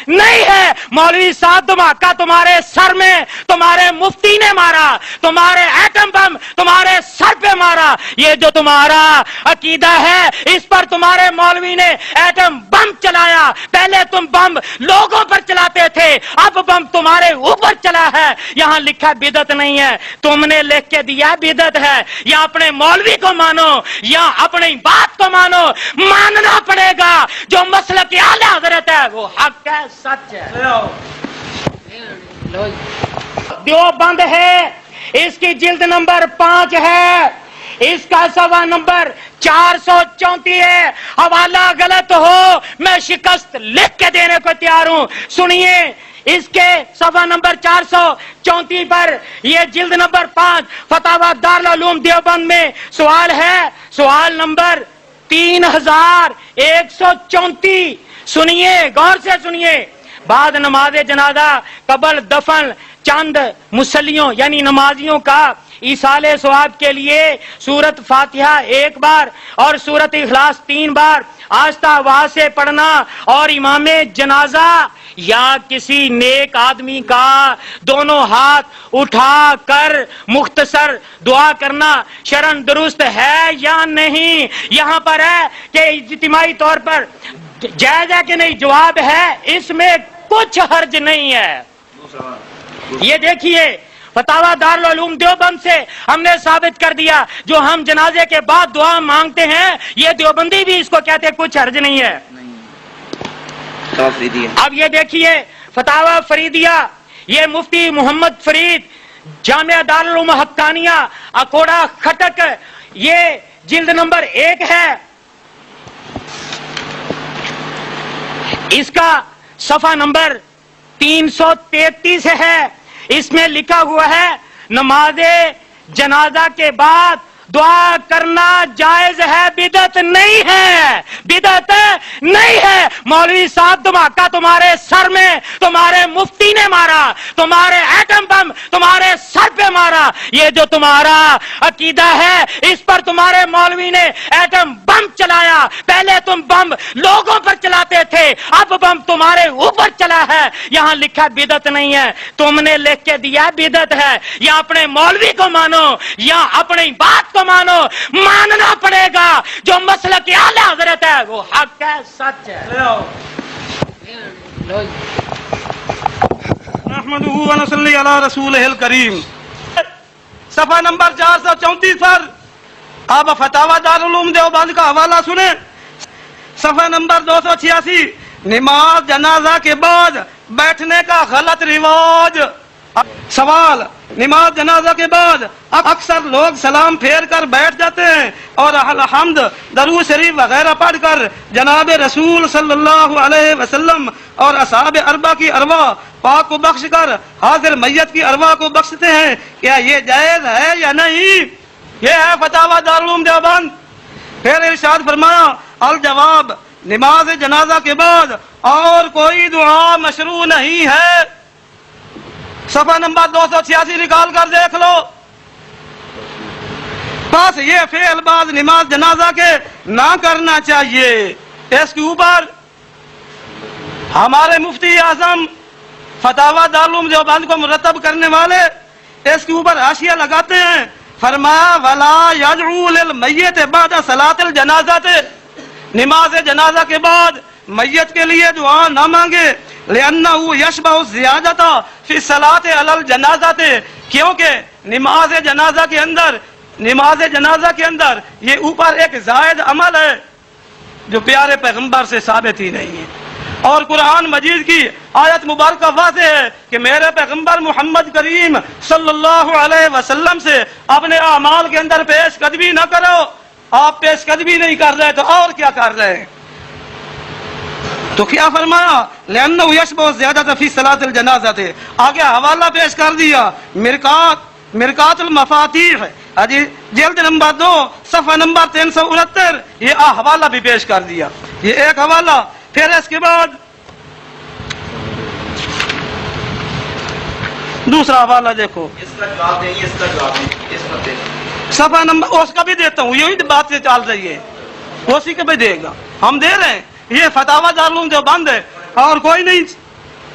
نہیں ہے مولوی صاحب دھماکہ تمہارے سر میں تمہارے مفتی نے مارا, تمہارے ایٹم بم تمہارے سر پہ مارا. یہ جو تمہارا عقیدہ ہے اس پر تمہارے مولوی نے ایٹم بم چلایا. پہلے تم بم لوگوں پر چلاتے تھے, اب بم تمہارے اوپر چلا ہے. یہاں لکھا بدعت نہیں ہے, تم نے لکھ کے دیا بدعت ہے. یا اپنے مولوی کو مانو یا اپنی بات کو مانو, ماننا پڑے گا. جو مسلک اعلی حضرت ہے وہ حق ہے, سچ ہے. دیوبند ہے, اس کی جلد نمبر 5 ہے, اس کا صفحہ نمبر 434 ہے. حوالہ غلط ہو میں شکست لکھ کے دینے کو تیار ہوں. سنیے اس کے صفحہ نمبر 434 پر, یہ جلد نمبر 5 فتاوی دارالعلوم دیوبند میں سوال ہے, سوال نمبر 3134. سنیے, غور سے سنیے. بعد نماز جنازہ قبل دفن چند مسلیوں یعنی نمازیوں کا ایصال ثواب کے لیے سورت فاتحہ 1 بار اور سورت اخلاص 3 بار آہستہ آواز سے پڑھنا اور امام جنازہ یا کسی نیک آدمی کا دونوں ہاتھ اٹھا کر مختصر دعا کرنا شرعن درست ہے یا نہیں. یہاں پر ہے کہ اجتماعی طور پر جائز ہے کہ نہیں, جواب ہے اس میں کچھ حرج نہیں ہے. یہ دیکھیے فتاوی دارالعلوم دیوبند سے ہم نے ثابت کر دیا, جو ہم جنازے کے بعد دعا مانگتے ہیں یہ دیوبندی بھی اس کو کہتے ہیں کچھ حرج نہیں ہے. اب یہ دیکھیے فتاوی فریدیہ, یہ مفتی محمد فرید جامعہ دارالعلوم حقانیہ اکوڑا خٹک, یہ جلد نمبر 1 ہے. اس کا صفحہ نمبر 333 ہے. اس میں لکھا ہوا ہے نماز جنازہ کے بعد دعا کرنا جائز ہے, بدعت نہیں ہے, بدعت نہیں ہے. مولوی صاحب دھماکہ تمہارے سر میں تمہارے مفتی نے مارا, تمہارے ایٹم بم تمہارے سر پہ مارا. یہ جو تمہارا عقیدہ ہے اس پر تمہارے مولوی نے ایٹم بم چلایا. پہلے تم بم لوگوں پر چلاتے تھے, اب بم تمہارے اوپر چلا ہے. یہاں لکھا بدعت نہیں ہے, تم نے لکھ کے دیا بدعت ہے. یا اپنے مولوی کو مانو یا اپنی بات کو مانو, ماننا پڑے گا. جو مسلک اعلی حضرت ہے وہ حق ہے, سچ ہے. نحمدہ و نصلی علی رسولہ الکریم. صفحہ نمبر 434 پر اب فتاوی دارالعلوم دیوبند کا حوالہ سنیں. صفحہ نمبر 286, نماز جنازہ کے بعد بیٹھنے کا غلط رواج. سوال, نماز جنازہ کے بعد اکثر لوگ سلام پھیر کر بیٹھ جاتے ہیں اور الحمد درود شریف وغیرہ پڑھ کر جناب رسول صلی اللہ علیہ وسلم اور اصحاب اربعہ کی ارواح پاک کو بخش کر حاضر میت کی ارواح کو بخشتے ہیں. کیا یہ جائز ہے یا نہیں؟ یہ ہے فتاوی دارالعلوم دیوبند. پھر ارشاد فرمایا, الجواب, نماز جنازہ کے بعد اور کوئی دعا مشروع نہیں ہے. صفحہ نمبر 286 نکال کر دیکھ لو. بس یہ فعل بعد نماز جنازہ کے نہ کرنا چاہیے. اس کے اوپر ہمارے مفتی اعظم فتاوی دارالعلوم دیوبند کو مرتب کرنے والے اس کے اوپر حاشیہ لگاتے ہیں. فرمایا ولا یدعو للمیت بعد صلاۃ الجنازہ, نماز جنازہ کے بعد میت کے لیے دعا نہ مانگے. لأنه یشبہ الزیادۃ فی الصلاۃ علی الجنازہ, کیونکہ نماز جنازہ کے اندر یہ اوپر ایک زائد عمل ہے جو پیارے پیغمبر سے ثابت ہی نہیں ہے. اور قرآن مجید کی آیت مبارکہ واضح ہے کہ میرے پیغمبر محمد کریم صلی اللہ علیہ وسلم سے اپنے اعمال کے اندر پیش قدمی نہ کرو. آپ پیش قدمی نہیں کر رہے تو اور کیا کر رہے ہیں؟ تو کیا فرمایا؟ لأنه یشبہ زیادہ فی صلاۃ الجنازہ. آگے حوالہ پیش کر دیا, مرکات المفاتیح جلد نمبر 2 صفحہ نمبر 369, یہ حوالہ بھی پیش کر دیا. یہ ایک حوالہ. پھر اس کے بعد دوسرا حوالہ دیکھو. اس کا جواب دیں, اس کا جواب دیں, اس پر دیں. صفحہ نمبر اس کا بھی دیتا ہوں, یہی بات سے چل رہی ہے, اسی کا بھی دے گا, ہم دے رہے ہیں. یہ فتاوی دارالعلوم دیوبند ہے اور کوئی نہیں.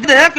1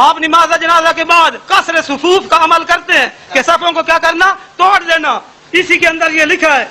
آپ نماز جنازہ کے بعد قصر صفوف کا عمل کرتے ہیں کہ صفوں کو کیا کرنا؟ توڑ دینا. اسی کے اندر یہ لکھا ہے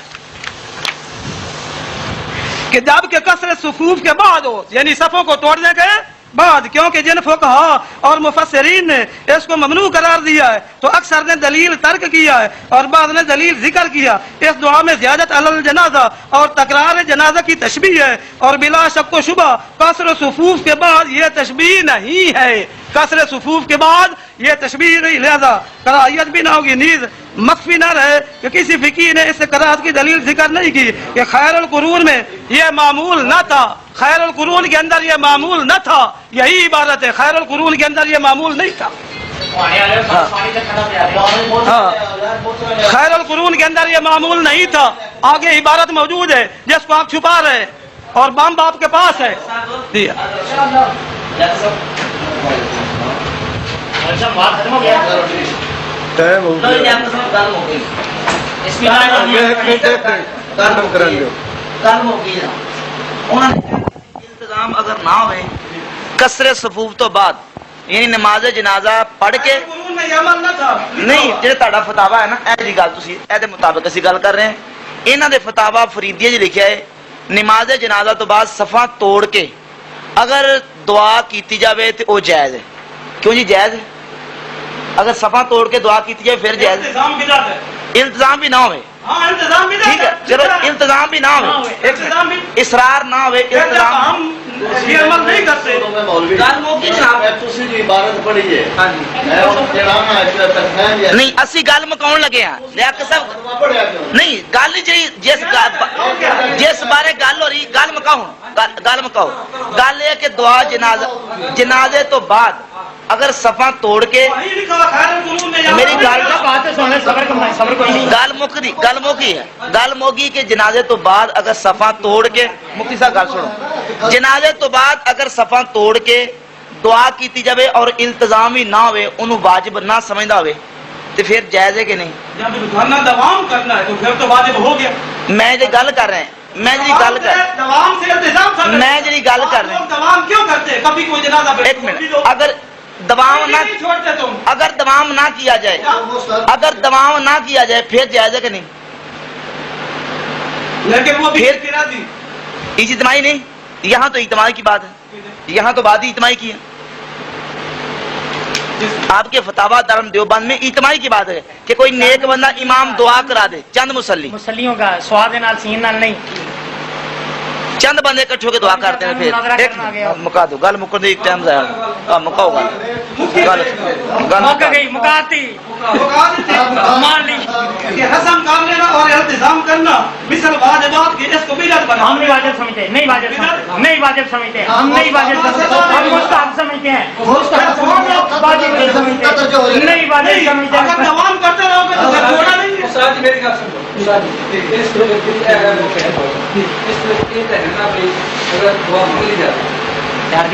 کہ جب کہ قصر صفوف کے بعد ہو، یعنی صفوں کو توڑنے کے بعد، کیونکہ جن فقہا اور مفسرین نے اس کو ممنوع قرار دیا ہے تو اکثر نے دلیل ترک کیا ہے اور بعض نے دلیل ذکر کیا. اس دعا میں زیادت علی الجنازہ اور تکرار جنازہ کی تشبیہ ہے، اور بلا شک و شبہ قصر صفوف کے بعد یہ تشبیہ نہیں ہے. قصر صفوف کے بعد یہ تشبیہ نہیں، لہذا کراہیت بھی نہ ہوگی. نیز مخفی نہ رہے کہ کسی فقیہ نے اس کراہت کی دلیل ذکر نہیں کی کہ خیر القرون میں یہ معمول نہ تھا، خیر القرون کے اندر یہ معمول نہ تھا. یہی عبارت ہے، خیر القرون کے اندر یہ معمول نہیں تھا. خیر القرون کے اندر یہ معمول نہیں تھا. آگے عبارت موجود ہے جس کو آپ چھپا رہے ہیں اور بم باپ کے پاس ہے. انتظام اگر نہ ہوئے کسر صفوف تو بعد یعنی نماز جنازہ پڑھ کے نہیں جڑا تہاڈا فتاوا ہے نا اے دی گل تسی اے دے مطابق اسی گل کر رہے ہیں. انہاں دے فتاوا فریدیہ جی لکھیا ہے نماز جنازہ تو بعد صفاں توڑ کے اگر دعا کیتی جاوے تے او جائز ہے. کیوں جی جائز ہے؟ اگر صفاں توڑ کے دعا کیتی جائے پھر جائز ہے. التزام بھی نہ ہوئے، ٹھیک ہے چلو التزام بھی نہ ہوئے، اصرار نہ ہوئے، التزام یہ عمل نہیں کرتے. نہیں اسی گل مکاؤن لگے ہیں لیاقت صاحب. نہیں گل جی جس بارے گل ہو رہی گل مکاؤ گل یہ کہ دعا جنازے تو بعد اگر صفاں توڑ کے میری گل موگی کہ جنازے تو بعد اگر صفاں توڑ کے مفتی صاحب گل سنو جنازے تو بعد اگر صفاں توڑ کے دعا کیتی جاوے اور التزام ہی نہ ہوئے انہوں واجب نہ سمجھدا ہوئے تو پھر جائز ہے کہ نہیں؟ جب دوام کرنا ہے تو پھر تو واجب ہو گیا. میں جو گل کر رہے ہیں میں جی گل کر رہے ہیں دوام کیوں کرتے؟ کبھی کوئی جنازہ ایک منٹ اگر دوام نہ کیا جائے پھر جائز ہے کہ نہیں؟ لیکن وہ پھر اجتماعی نہیں، یہاں تو اجتماعی کی بات ہے، یہاں تو بات ہی اجتماعی کی ہے. آپ کے فتاوا دارم دیوبند میں اجتماعی کی بات ہے کہ کوئی نیک بندہ امام دعا کرا دے، چند مسلیوں کا سواد نال سین نال نہیں، چند بندے اکٹھے ہو کے دعا کرتے ہیں. پھر مکا دو گل مکن دی ٹائم ضائع مکاؤ گل مک گئی مکاتی مان لی کہ رسم کر لینا اور التزام کرنا مثل واجبات کی اس کو بدعت بنا. ہم نہیں واجب سمجھتے، نہیں واجب سمجھتے، نہیں واجب سمجھتے، ہم نہیں واجب سمجھتے، ہم مستحب سمجھتے ہیں، واجب نہیں سمجھتے، نہیں واجب سمجھتے. اگر دوام کرتے رہو گے تو پھر چھوڑا نہیں ہے.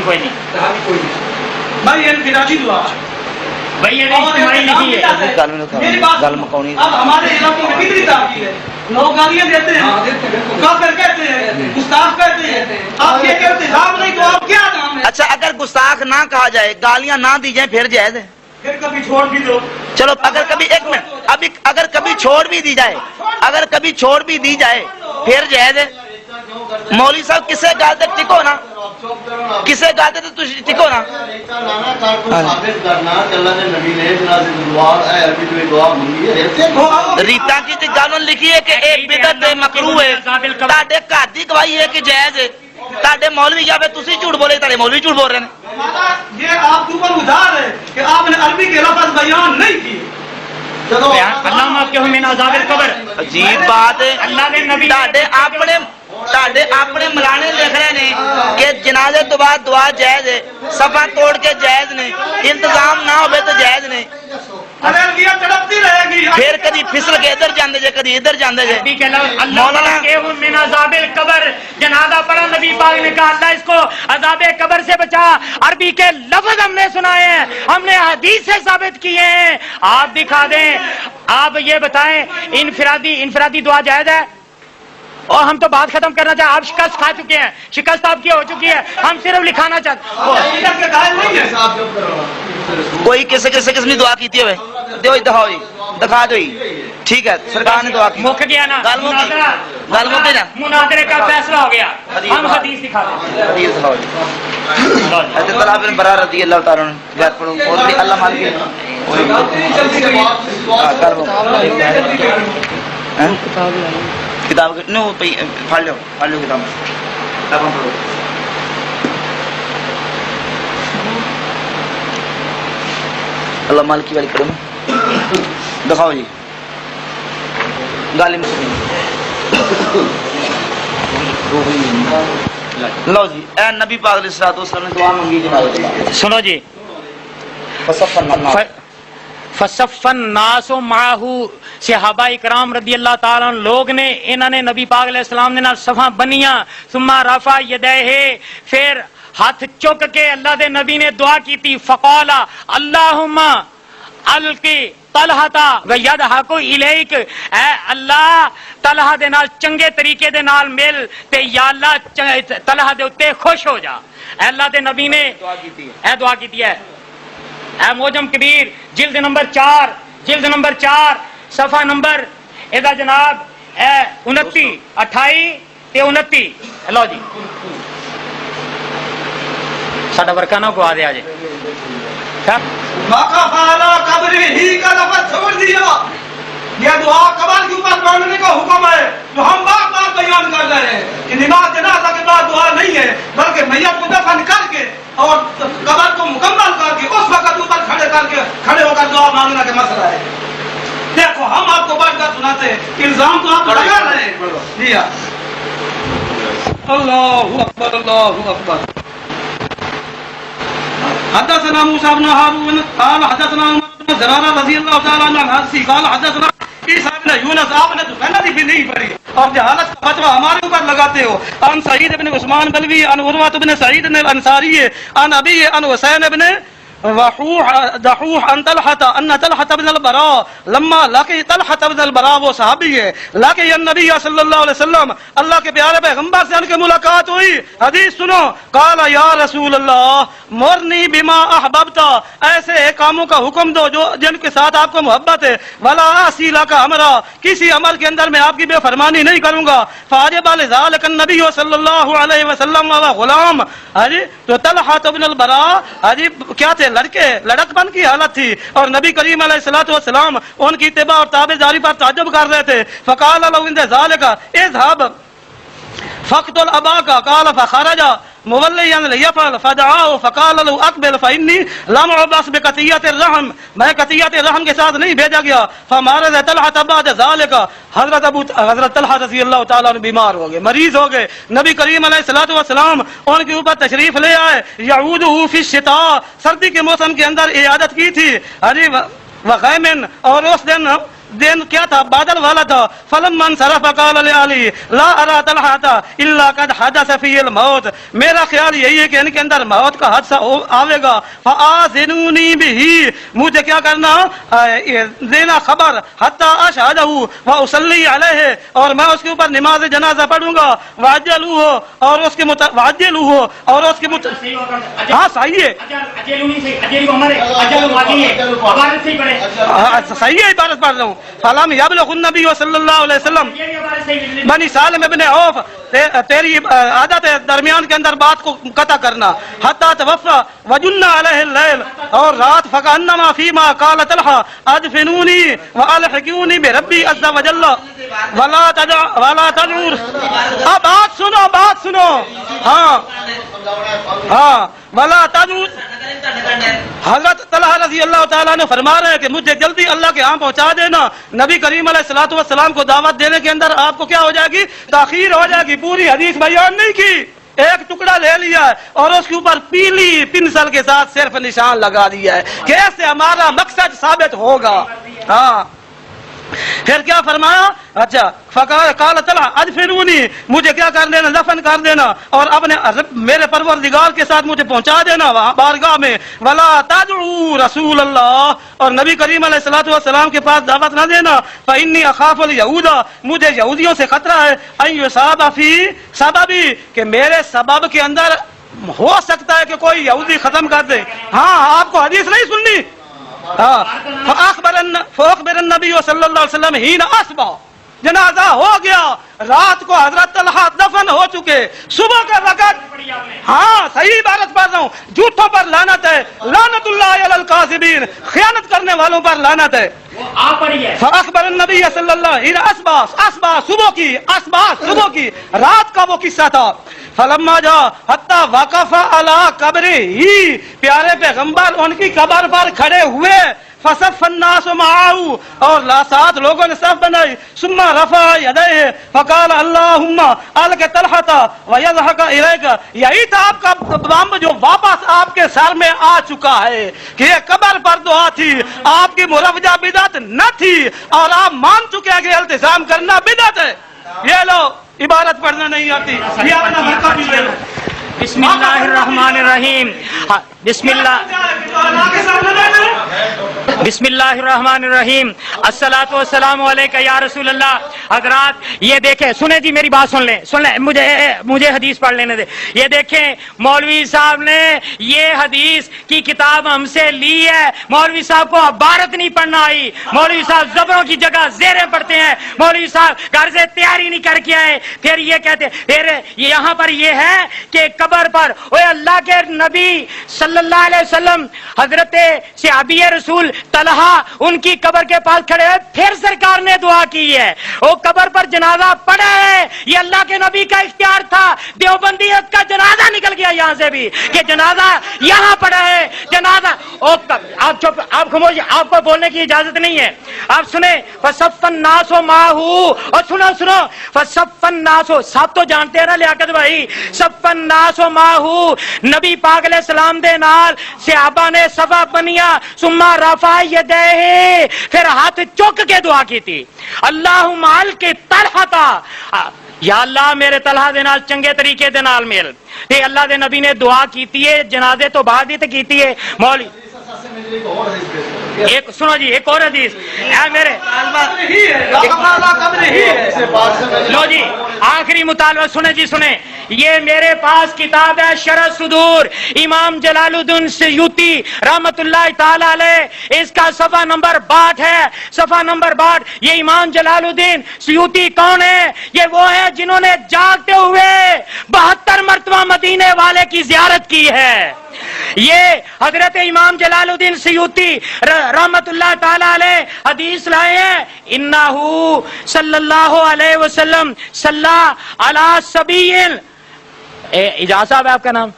کوئی نہیں بھائی انفرادی دعا بھائی یہ اجتماعی لکھی ہے. میری بات اب ہمارے علاقوں میں کتنی تاخیر ہے، لوگ گالیاں دیتے ہیں، کافر کہتے ہیں، گستاخ کہتے ہیں. آپ کے التزام نہیں تو آپ کیا نام ہے؟ اچھا اگر گستاخ نہ کہا جائے گالیاں نہ دی جائیں پھر جائز ہے؟ پھر کبھی چھوڑ بھی دو. چلو اگر کبھی ایک منٹ ابھی اگر کبھی چھوڑ بھی دی جائے پھر جائز ہے. مولوی صاحب کسے گل تے ٹکو نا، کسے گل تے تسی ٹکو نا. ریتاں کی تے گل لکھی ہے کہ اے بدعت ہے، مکروہ ہے، تہاڈے گھر دی گواہی ہے کہ جائز ہے. تہاڈے مولوی یا پھر تسی جھوٹ بولے، تہاڈے مولوی جھوٹ بول رہے ہیں. یہ آپ کے اوپر ادھار ہے کہ آپ نے عربی کے لفظ بیان نہیں کیے. اللہ آپ کے من عذاب القبر. عجیب بات ہے، اللہ نے نبی تہاڈے اپنے ملانے لکھ رہے نے کہ جنازے تو بعد دعا جائز ہے، صفحہ توڑ کے جائز نے، انتظام نہ ہوئے تو جائز نے. پھر کدی پھسل کے ادھر جاندے جے کدی ادھر جاندے جے. مولانا کہ من عذاب القبر جنازہ پڑھا نبی پاک نے کہا اللہ اس کو عذاب قبر سے بچا. عربی کے لفظ ہم نے سنائے ہیں، ہم نے حدیث سے ثابت کیے ہیں. آپ دکھا دیں، آپ یہ بتائیں انفرادی دعا جائز ہے؟ اور ہم تو بات ختم کرنا چاہتے ہیں. آپ شکست کھا چکے ہیں, شکست آپ کی ہو چکی ہے, ہم صرف لکھانا چاہتے ہیں. کوئی کسی قسم کی دعا کی تھی دو دکھاؤ جی, دکھا دو جی. ٹھیک ہے, سرکار نے دعا کی. مک گیا نا گل مکی نا, مناظرے کا فیصلہ ہو گیا. ہم حدیث دکھاتے ہیں. حدیث دکھاؤ جی. حضرت طلحہ بن برا رضی اللہ تعالیٰ عنہ غیر پڑھو اور بھی اللہ مالک کتاب نو پڑھ لو کتاب پڑھو. اللہ مالک کی والی کرو دکھاؤ جی. غالب لو جی. اے نبی پاک علیہ الصلوۃ والسلام نے دعا مانگی جناب. سنو جی. فصف الناس معہ, صحابہ اکرام رضی اللہ تعالیٰ لوگ نے انہوں نے نبی پاک علیہ السلام نے صفاں بنیاں. ثم رفع یدیہ, پھر ہاتھ چک کے اللہ دے نبی نے دعا کی تھی. فقال اللہم القی طلحہ ویدحق الیک, اے اللہ طلحہ دے نال چنگے طریقے دے نال مل تے یا اللہ طلحہ دے اتے خوش ہو جا. اے اللہ دے نبی نے دعا کی ہے. اے موجم کبیر جلد نمبر 4 صفحہ نمبر ادا جناب 29 28 تے 29. لو جی ساڈا ورکا نہ گوا دیا جی. ہی کا لفظ چھوڑ دیا. یہ دعا قبر کے اوپر مانگنے کا حکم ہے جو ہم بار بار بیان کر رہے ہیں کہ نماز جنازہ کے بعد دعا نہیں ہے بلکہ میت کو دفن کر کے اور قبر کو مکمل کر کے اس وقت اوپر کھڑے ہو کر دعا مانگنا کا مسئلہ ہے. دیکھو ہم آپ کو بڑھ کر سناتے ہیں, الزام تو آپ لگا رہے ہیں. اللہ اکبر اللہ اکبر. حدثنا موسى بن هارون قال حدثنا عمر بن زرارة رضي الله تعالى عنه الحدثي قال حدثنا عيسى بن يونس. آپ نے تو پہلے بھی نہیں پڑھی اور جہالت کا فتویٰ ہمارے اوپر لگاتے ہو. عن سعید بن عثمان بلوی عن عروة بن سعید الانصاری عن ابی عن حسین بن دحوح عن طلحة ان طلحة بن البراء لما لقي طلحة بن البراء, وہ صحابی ہے, لقي النبي صلی اللہ علیہ وسلم, اللہ کے پیارے پیغمبر سے ان کی ملاقات ہوئی. حدیث سنو. قال یا رسول اللہ مرنی بما احببت, ایسے کاموں کا حکم دو جو جن کے ساتھ آپ کو محبت ہے. ولا اسی لک امرا, کسی عمل کے اندر میں آپ کی بے فرمانی نہیں کروں گا. فاجب لذلك النبي صلی اللہ علیہ وسلم وغلام. تو طلحة بن البراء کیا تھے, لڑک پن کی حالت تھی اور نبی کریم علیہ الصلوۃ والسلام ان کی اتباع اور تابعداری پر تعجب کر رہے تھے. فقال له عند ذلك اذهب فاقتل اباك. قال فخرج موليا ليفعل فدعاه فقال له اقبل فاني لم ابعث بقطيعة الرحم, میں قطیعت رحم کے ساتھ نہیں بھیجا گیا. فمارض طلحة بعد ذلك, حضرت طلحہ رضی اللہ تعالیٰ عنہ بیمار ہو گئے, مریض ہو گئے. نبی کریم علیہ الصلوۃ والسلام ان کے اوپر تشریف لے آئے. یعوده فی الشتاء, سردی کے موسم کے اندر عیادت کی تھی. وغیمن, اور اس دن کیا تھا, بادل والا تھا. فلما انصرف قال لعلی لا ارى طلحة الا قد حدث فيه الموت, میرا خیال یہی ہے کہ ان کے اندر موت کا حادثہ آوے گا. فآذنونی به, مجھے کیا کرنا, دینا خبر. حتی اشہدہ واصلی علیہ, اور میں اس کے اوپر نماز جنازہ پڑھوں گا. وعجلوہ, اور اس کے وعجلوہ, اور اس کے ہاں صحیح ہے, صحیح ہے, عبارت پڑھ رہا ہوں. فلم یبلغ النبی صلی اللہ علیہ وسلم بنی سالم ابن عوف, تیری عادت ہے درمیان کے اندر بات کو قطع کرنا. حتی توفى وجن علیہ اللیل, اور رات. فکأنما فیما قال طلحہ ادفنونی والحقونی بربی عز وجل ولا تدعوا. اب بات سنو. ہاں ولا تدعوا. حضرت طلحہ رضی اللہ تعالیٰ نے فرما رہے ہیں کہ مجھے جلدی اللہ کے ہاں پہنچا دینا. نبی کریم علیہ الصلوۃ والسلام کو دعوت دینے کے اندر آپ کو کیا ہو جائے گی, تاخیر ہو جائے گی. پوری حدیث بیان نہیں کی, ایک ٹکڑا لے لیا ہے اور اس کے اوپر پیلی پنسل کے ساتھ صرف نشان لگا دیا ہے کہ ایسے ہمارا مقصد ثابت ہوگا. ہاں پھر کیا فرمایا؟ اچھا فقال قال چلا ادفنونی، مجھے کیا کر دینا؟ دفن کر دینا، اور اپنے میرے پروردگار کے ساتھ مجھے پہنچا دینا وہاں بارگاہ میں. ولا تدعوا رسول اللہ، اور نبی کریم علیہ الصلوۃ والسلام کے پاس دعوت نہ دینا. فانی اخاف الیہود، مجھے یہودیوں سے خطرہ ہے. ان یصاب فی سببی، کہ میرے سبب کے اندر ہو سکتا ہے کہ کوئی یہودی ختم کر دے. ہاں آپ کو حدیث نہیں سننی. فاخبر النبی صلی اللہ علیہ وسلم حین اصبح، جنازہ ہو گیا، رات کو حضرت طلحہ دفن ہو چکے، صبح کا وقت. ہاں صحیح عبارت پڑھ رہا ہوں. جھوٹوں پر لعنت ہے، لعنت اللہ علی الکاذبین، خیانت کرنے والوں پر لعنت ہے. فاخبر النبی صلی اللہ حین اصبح، صبح کی رات کا وہ قصہ تھا. فلما جا حتی وقف علی قبرہ، پیارے پیغمبر ان کی قبر پر کھڑے ہوئے. فصف الناس معه، اور ساتھ لوگوں نے صف بنائی. ثم رفع یدیہ فقال اللہم الق طلحہ ویضحک الیک، یہی تھا آپ کا بم جو واپس آپ کے سر میں آ چکا ہے کہ یہ قبر پر دعا تھی، آپ کی مروجہ بدعت نہ تھی، اور آپ مان چکے ہیں کہ التزام کرنا بدعت ہے. یہ لو عبارت پڑھنا نہیں آتی، یہ اپنا موقع بھی لے لو. بسم اللہ الرحمن الرحیم. بسم اللہ الرحمن الرحیم. الصلاۃ والسلام علیک یا رسول اللہ. حضرات یہ دیکھیں، سنیں جی میری بات سن لیں، مجھے حدیث پڑھ لینے دے. یہ دیکھیں مولوی صاحب نے یہ حدیث کی کتاب ہم سے لی ہے. مولوی صاحب کو عبارت نہیں پڑھنا آئی، مولوی صاحب زبروں کی جگہ زیریں پڑھتے ہیں، مولوی صاحب گھر سے تیاری نہیں کر کے آئے. پھر یہ کہتے، پھر یہاں پر یہ ہے کہ قبر پر اوے اللہ کے نبی صلی اللہ علیہ وسلم حضرت صحابی رسول طلحہ ان کی قبر کے پاس کھڑے ہیں. پھر سرکار نے دعا کی ہے. وہ قبر پر جنازہ پڑا ہے، یہ اللہ کے نبی کا اختیار تھا. دیوبندیت کا جنازہ نکل گیا یہاں سے بھی کہ جنازہ یہاں پڑا ہے. جنازہ آپ چپ، آپ خاموش، آپ کو بولنے کی اجازت نہیں ہے. آپ سنیں فصف الناس معه، اور سنو فصف الناس، سب تو جانتے ہیں نا لیاقت بھائی. صف الناس معه، نبی پاک علیہ السلام دے نال صحابہ نے صفا بنیا. ثم رفع یدیہ، پھر ہاتھ چک کے دعا کی تھی. اللہم الق طلحہ، یا اللہ میرے طلحہ دے نال چنگے طریقے دے نال میل. تے اللہ دے نبی نے دعا کیتی ہے، جنازے تو بعد ہی تے کیتی ہے. مولوی ایک سنو جی، ایک اور حدیث اے میرے لو جی، آخری مطالبہ سنیں جی، سنیں. یہ میرے پاس کتاب ہے شرح صدور، امام جلال الدین سیوطی رحمت اللہ تعالی علیہ، اس کا صفحہ نمبر 62 ہے. صفحہ نمبر 62. یہ امام جلال الدین سیوطی کون ہے؟ یہ وہ ہے جنہوں نے جاگتے ہوئے 72 مرتبہ مدینے والے کی زیارت کی ہے. یہ حضرت امام جلال الدین سیوطی رحمت اللہ تعالی علیہ حدیث لائے ہیں. انہو صلی اللہ علیہ وسلم صلی علی سبیل، اجاز صاحب ہے آپ کا نام؟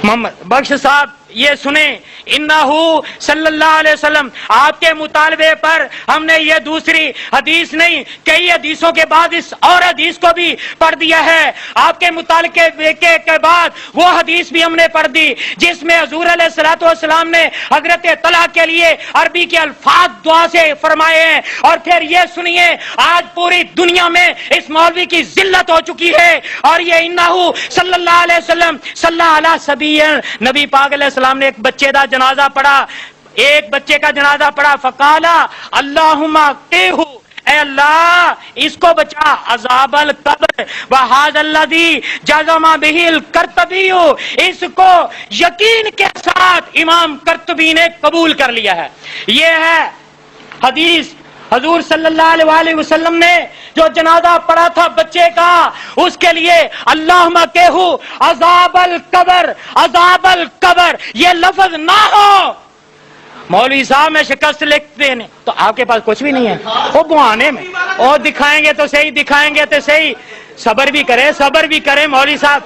محمد بخش صاحب. یہ سنیں، انہو صلی اللہ علیہ وسلم، آپ کے مطالبے پر ہم نے یہ دوسری حدیث نہیں، کئی حدیثوں کے بعد اس اور حدیث کو بھی پڑھ دیا ہے. آپ کے مطالبے کے بعد وہ حدیث بھی ہم نے پڑھ دی جس میں حضور علیہ الصلوۃ والسلام نے حضرت طلحہ کے لیے عربی کے الفاظ دعا سے فرمائے ہیں. اور پھر یہ سنیے، آج پوری دنیا میں اس مولوی کی ذلت ہو چکی ہے، اور یہ انہو صلی اللہ علیہ وسلم صلی اللہ علیہ سبیل، نبی پاک علیہ السلام نے ایک بچے کا جنازہ پڑھا، ایک بچے کا جنازہ پڑھا. فقالا اللہم قیہو، اے اللہ اس کو بچا عذاب القبر، وہذا الذی جزم بہ القرطبی، اس کو یقین کے ساتھ امام قرطبی نے قبول کر لیا ہے. یہ ہے حدیث حضور صلی اللہ علیہ وسلم نے جو جنازہ پڑھا تھا بچے کا، اس کے لیے اللہم قیہو عذاب القبر، عذاب القبر یہ لفظ نہ ہو. مولوی صاحب میں شکست لکھتے ہیں تو آپ کے پاس کچھ بھی نہیں ہے، وہ بہانے میں اور دکھائیں گے تو صحیح، دکھائیں گے تو صحیح. صبر بھی کریں، صبر بھی کریں مولوی صاحب.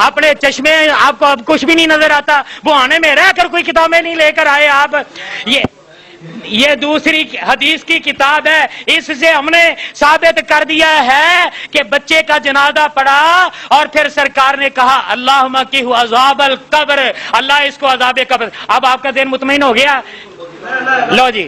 اپنے چشمے آپ کو اب کچھ بھی نہیں نظر آتا، بہانے میں رہ کر کوئی کتابیں نہیں لے کر آئے آپ. یہ دوسری حدیث کی کتاب ہے، اس سے ہم نے ثابت کر دیا ہے کہ بچے کا جنازہ پڑا اور پھر سرکار نے کہا اللہم قیہو عذاب القبر، اللہ اس کو عذاب قبر. اب آپ کا ذہن مطمئن ہو گیا؟ لو جی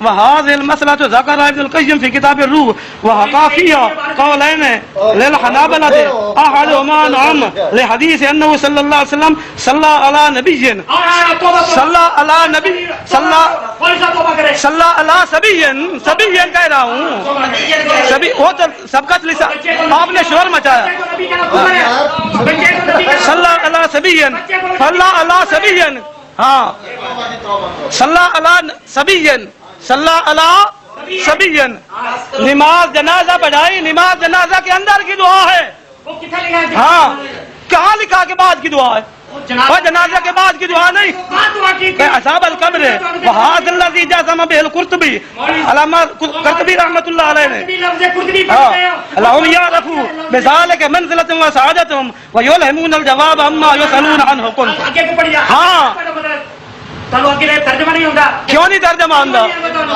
وهذه المسألة ذكرها ابن القيم في كتاب الروح وحكى فيها قولين للحنابلة أحدهما نعم لحديث أنه صلى الله عليه وسلم صلى على نبي صلى على نبي صلى على سبي کہہ رہا ہوں سبی وہ تو سبقت لسا آپ نے شور مچایا صلى على سبي صلى على سبي ہاں صلى على سبي صلی علی سبی نماز جنازہ پڑھائی نماز جنازہ کے اندر کی دعا ہے ہاں کہاں لکھا کے بعد کی دعا ہے اور جنازہ کے بعد کی دعا نہیں اصحاب القبر وہذا الذی جزم به القرطبی علامہ قرطبی رحمۃ اللہ علیہ نے اللهم يعرفوا بذلك منزلة وسعادتهم ويلهمون الجواب عما يسألون عنه قل ہاں ترجمہ نہیں ہوگا کیوں نہیں ترجمہ ہوگا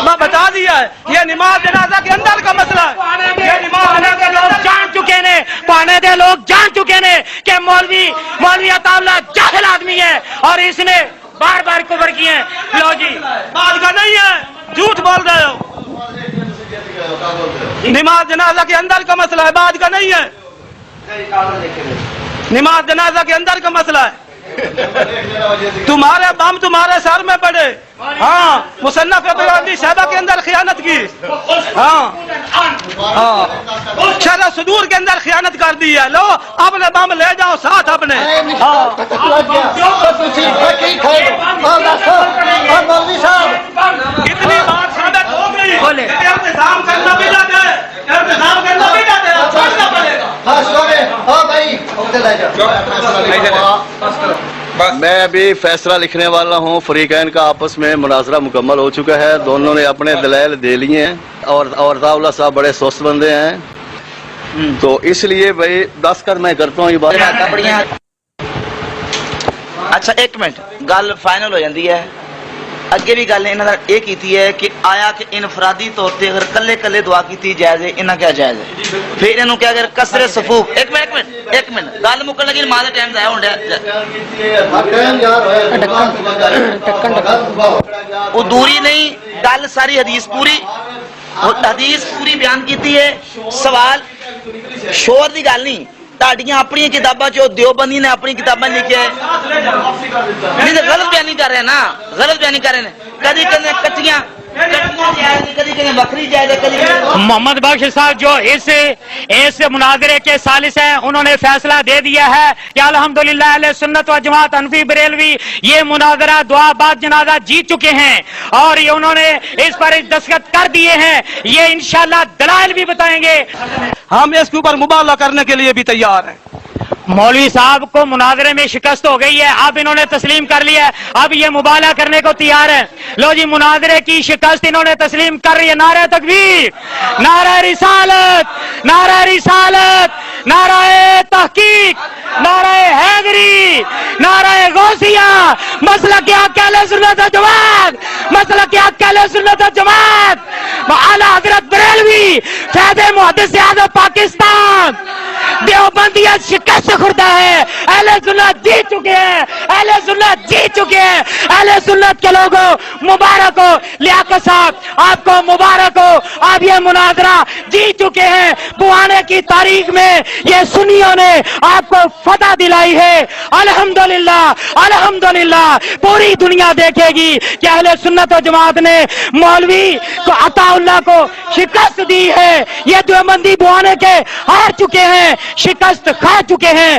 میں بتا دیا ہے یہ نماز جنازہ کے اندر کا مسئلہ ہے یہ نماز جنازہ کے اندر جان چکے نے پانے دے لوگ جان چکے نے کہ مولوی عطا اللہ جاہل آدمی ہے اور اس نے بار بار کفر کیے ہیں لو جی بات کا نہیں ہے جھوٹ بول رہے ہو نماز جنازہ کے اندر کا مسئلہ ہے بات کا نہیں ہے نماز جنازہ کے اندر کا مسئلہ ہے تمہارے بم تمہارے سر میں پڑے ہاں مصنف ابن شہبہ کے اندر خیانت کی ہاں شرح صدور کے اندر خیانت کر دی ہے لو اپنے بم لے جاؤ ساتھ اپنے کتنی بار ثابت ہو گئی انتظام کرنا بھی جاتے ہیں انتظام کرنا بھی جاتے ہیں چھوڑنا پڑے گا میں ابھی فیصلہ لکھنے والا ہوں فریقین کا آپس میں مناظرہ مکمل ہو چکا ہے دونوں نے اپنے دلائل دے لیے ہیں اور عطا اللہ صاحب بڑے سست بندے ہیں تو اس لیے بھائی دس کر میں کرتا ہوں یہ بات اچھا ایک منٹ گل فائنل ہو جاتی ہے اگے بھی گل انہاں یہ کیتی ہے کہ آیا کہ انفرادی طور تے اگر کلے کلے دعا کیتی جائز ہے انہاں کیا جائز ہے پھر انہوں کیا اگر کسر صفوف ایک منٹ گل مکن لگی ماں دے ٹائم ضائع ہون ڈیا وہ دوری نہیں گل ساری حدیث پوری بیان کیتی ہے سوال شور دی گل نہیں تاڑیاں اپنی کتاباں چو دیوبندی نے اپنی کتاباں لکھے ہیں نہیں تو غلط بیانی کر رہے ہیں نا غلط بیانی کر رہے ہیں کدی کہنے کچیاں کدی کہنے بکری جائے کدی محمد بخش صاحب جو اس مناظرے کے ثالث ہیں انہوں نے فیصلہ دے دیا ہے کہ الحمدللہ اہل سنت و جماعت حنفی بریلوی یہ مناظرہ دعا بعد جنازہ جیت چکے ہیں اور یہ انہوں نے اس پر دستخط کر دیے ہیں یہ انشاءاللہ دلائل بھی بتائیں گے ہم اس کے اوپر مبالغہ کرنے کے لیے بھی تیار ہیں مولوی صاحب کو مناظرے میں شکست ہو گئی ہے اب انہوں نے تسلیم کر لیا ہے اب یہ مبالغہ کرنے کو تیار ہے لو جی مناظرے کی شکست انہوں نے تسلیم کر رہی ہے نعرہ تکبیر نعرہ رسالت نعرہ تحقیق نعرہ حیدری نعرہ غوثیہ مسلک اہل سنت و جماعت مسلک اہل سنت و جماعت اعلی حضرت بریلوی فیض محدث اعظم پاکستان دیوبندیت شکست خوردہ ہے اہل سنت جیت چکے ہیں اہل سنت کے لوگوں مبارک ہو لیاقت صاحب آپ کو مبارک ہو آپ یہ مناظرہ جیت چکے ہیں بوانے کی تاریخ میں یہ سنیوں نے آپ کو فتح دلائی ہے الحمدللہ پوری دنیا دیکھے گی کہ اہل سنت و جماعت نے مولوی کو عطا اللہ کو شکست دی ہے یہ دیوبندی بوانے کے ہار چکے ہیں شکست کھا چکے ہیں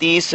30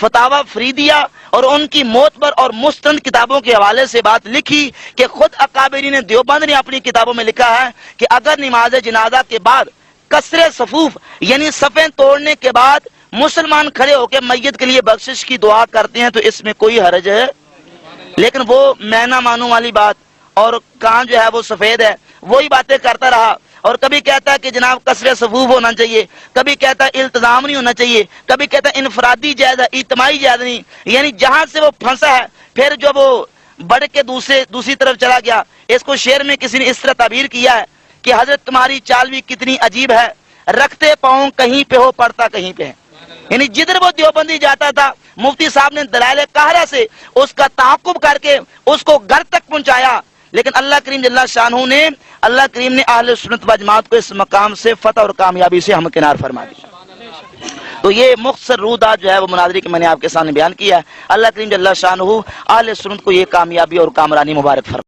فتاوا فریدیہ اور ان کی موت پر اور مستند کتابوں کے حوالے سے بات لکھی کہ خود اکابرین دیوبند نے اپنی کتابوں میں لکھا ہے کہ اگر نماز جنازہ کے بعد کسر صفوف یعنی صفیں توڑنے کے بعد مسلمان کھڑے ہو کے میت کے لیے بخشش کی دعا کرتے ہیں تو اس میں کوئی حرج ہے. لیکن وہ میں نہ مانوں والی بات اور کان جو ہے وہ سفید ہے وہی باتیں کرتا رہا، اور کبھی کہتا ہے کہ جناب کسر صفوف ہونا چاہیے، کبھی کہتا ہے التزام نہیں ہونا چاہیے، کبھی کہتا ہے انفرادی جائز ہے اجتماعی جائز نہیں. یعنی جہاں سے وہ پھنسا ہے پھر جو وہ بڑھ کے دوسری طرف چلا گیا. اس کو شعر میں کسی نے اس طرح تعبیر کیا ہے کہ حضرت تمہاری چال بھی کتنی عجیب ہے، رکھتے پاؤں کہیں پہ ہو پڑتا کہیں پہ ہے. یعنی جدھر وہ دیوبندی جاتا تھا مفتی صاحب نے دلائل قاہرہ سے اس کا تعاقب کر کے اس کو گھر تک پہنچایا. لیکن اللہ کریم جل شانہ نے اہل سنت و جماعت کو اس مقام سے فتح اور کامیابی سے ہمکنار فرما دیا. تو یہ مختصر رودات جو ہے وہ مناظرے کی میں نے آپ کے سامنے بیان کیا ہے. اللہ کریم جل شانہ اہل سنت کو یہ کامیابی اور کامرانی مبارک فرمائے.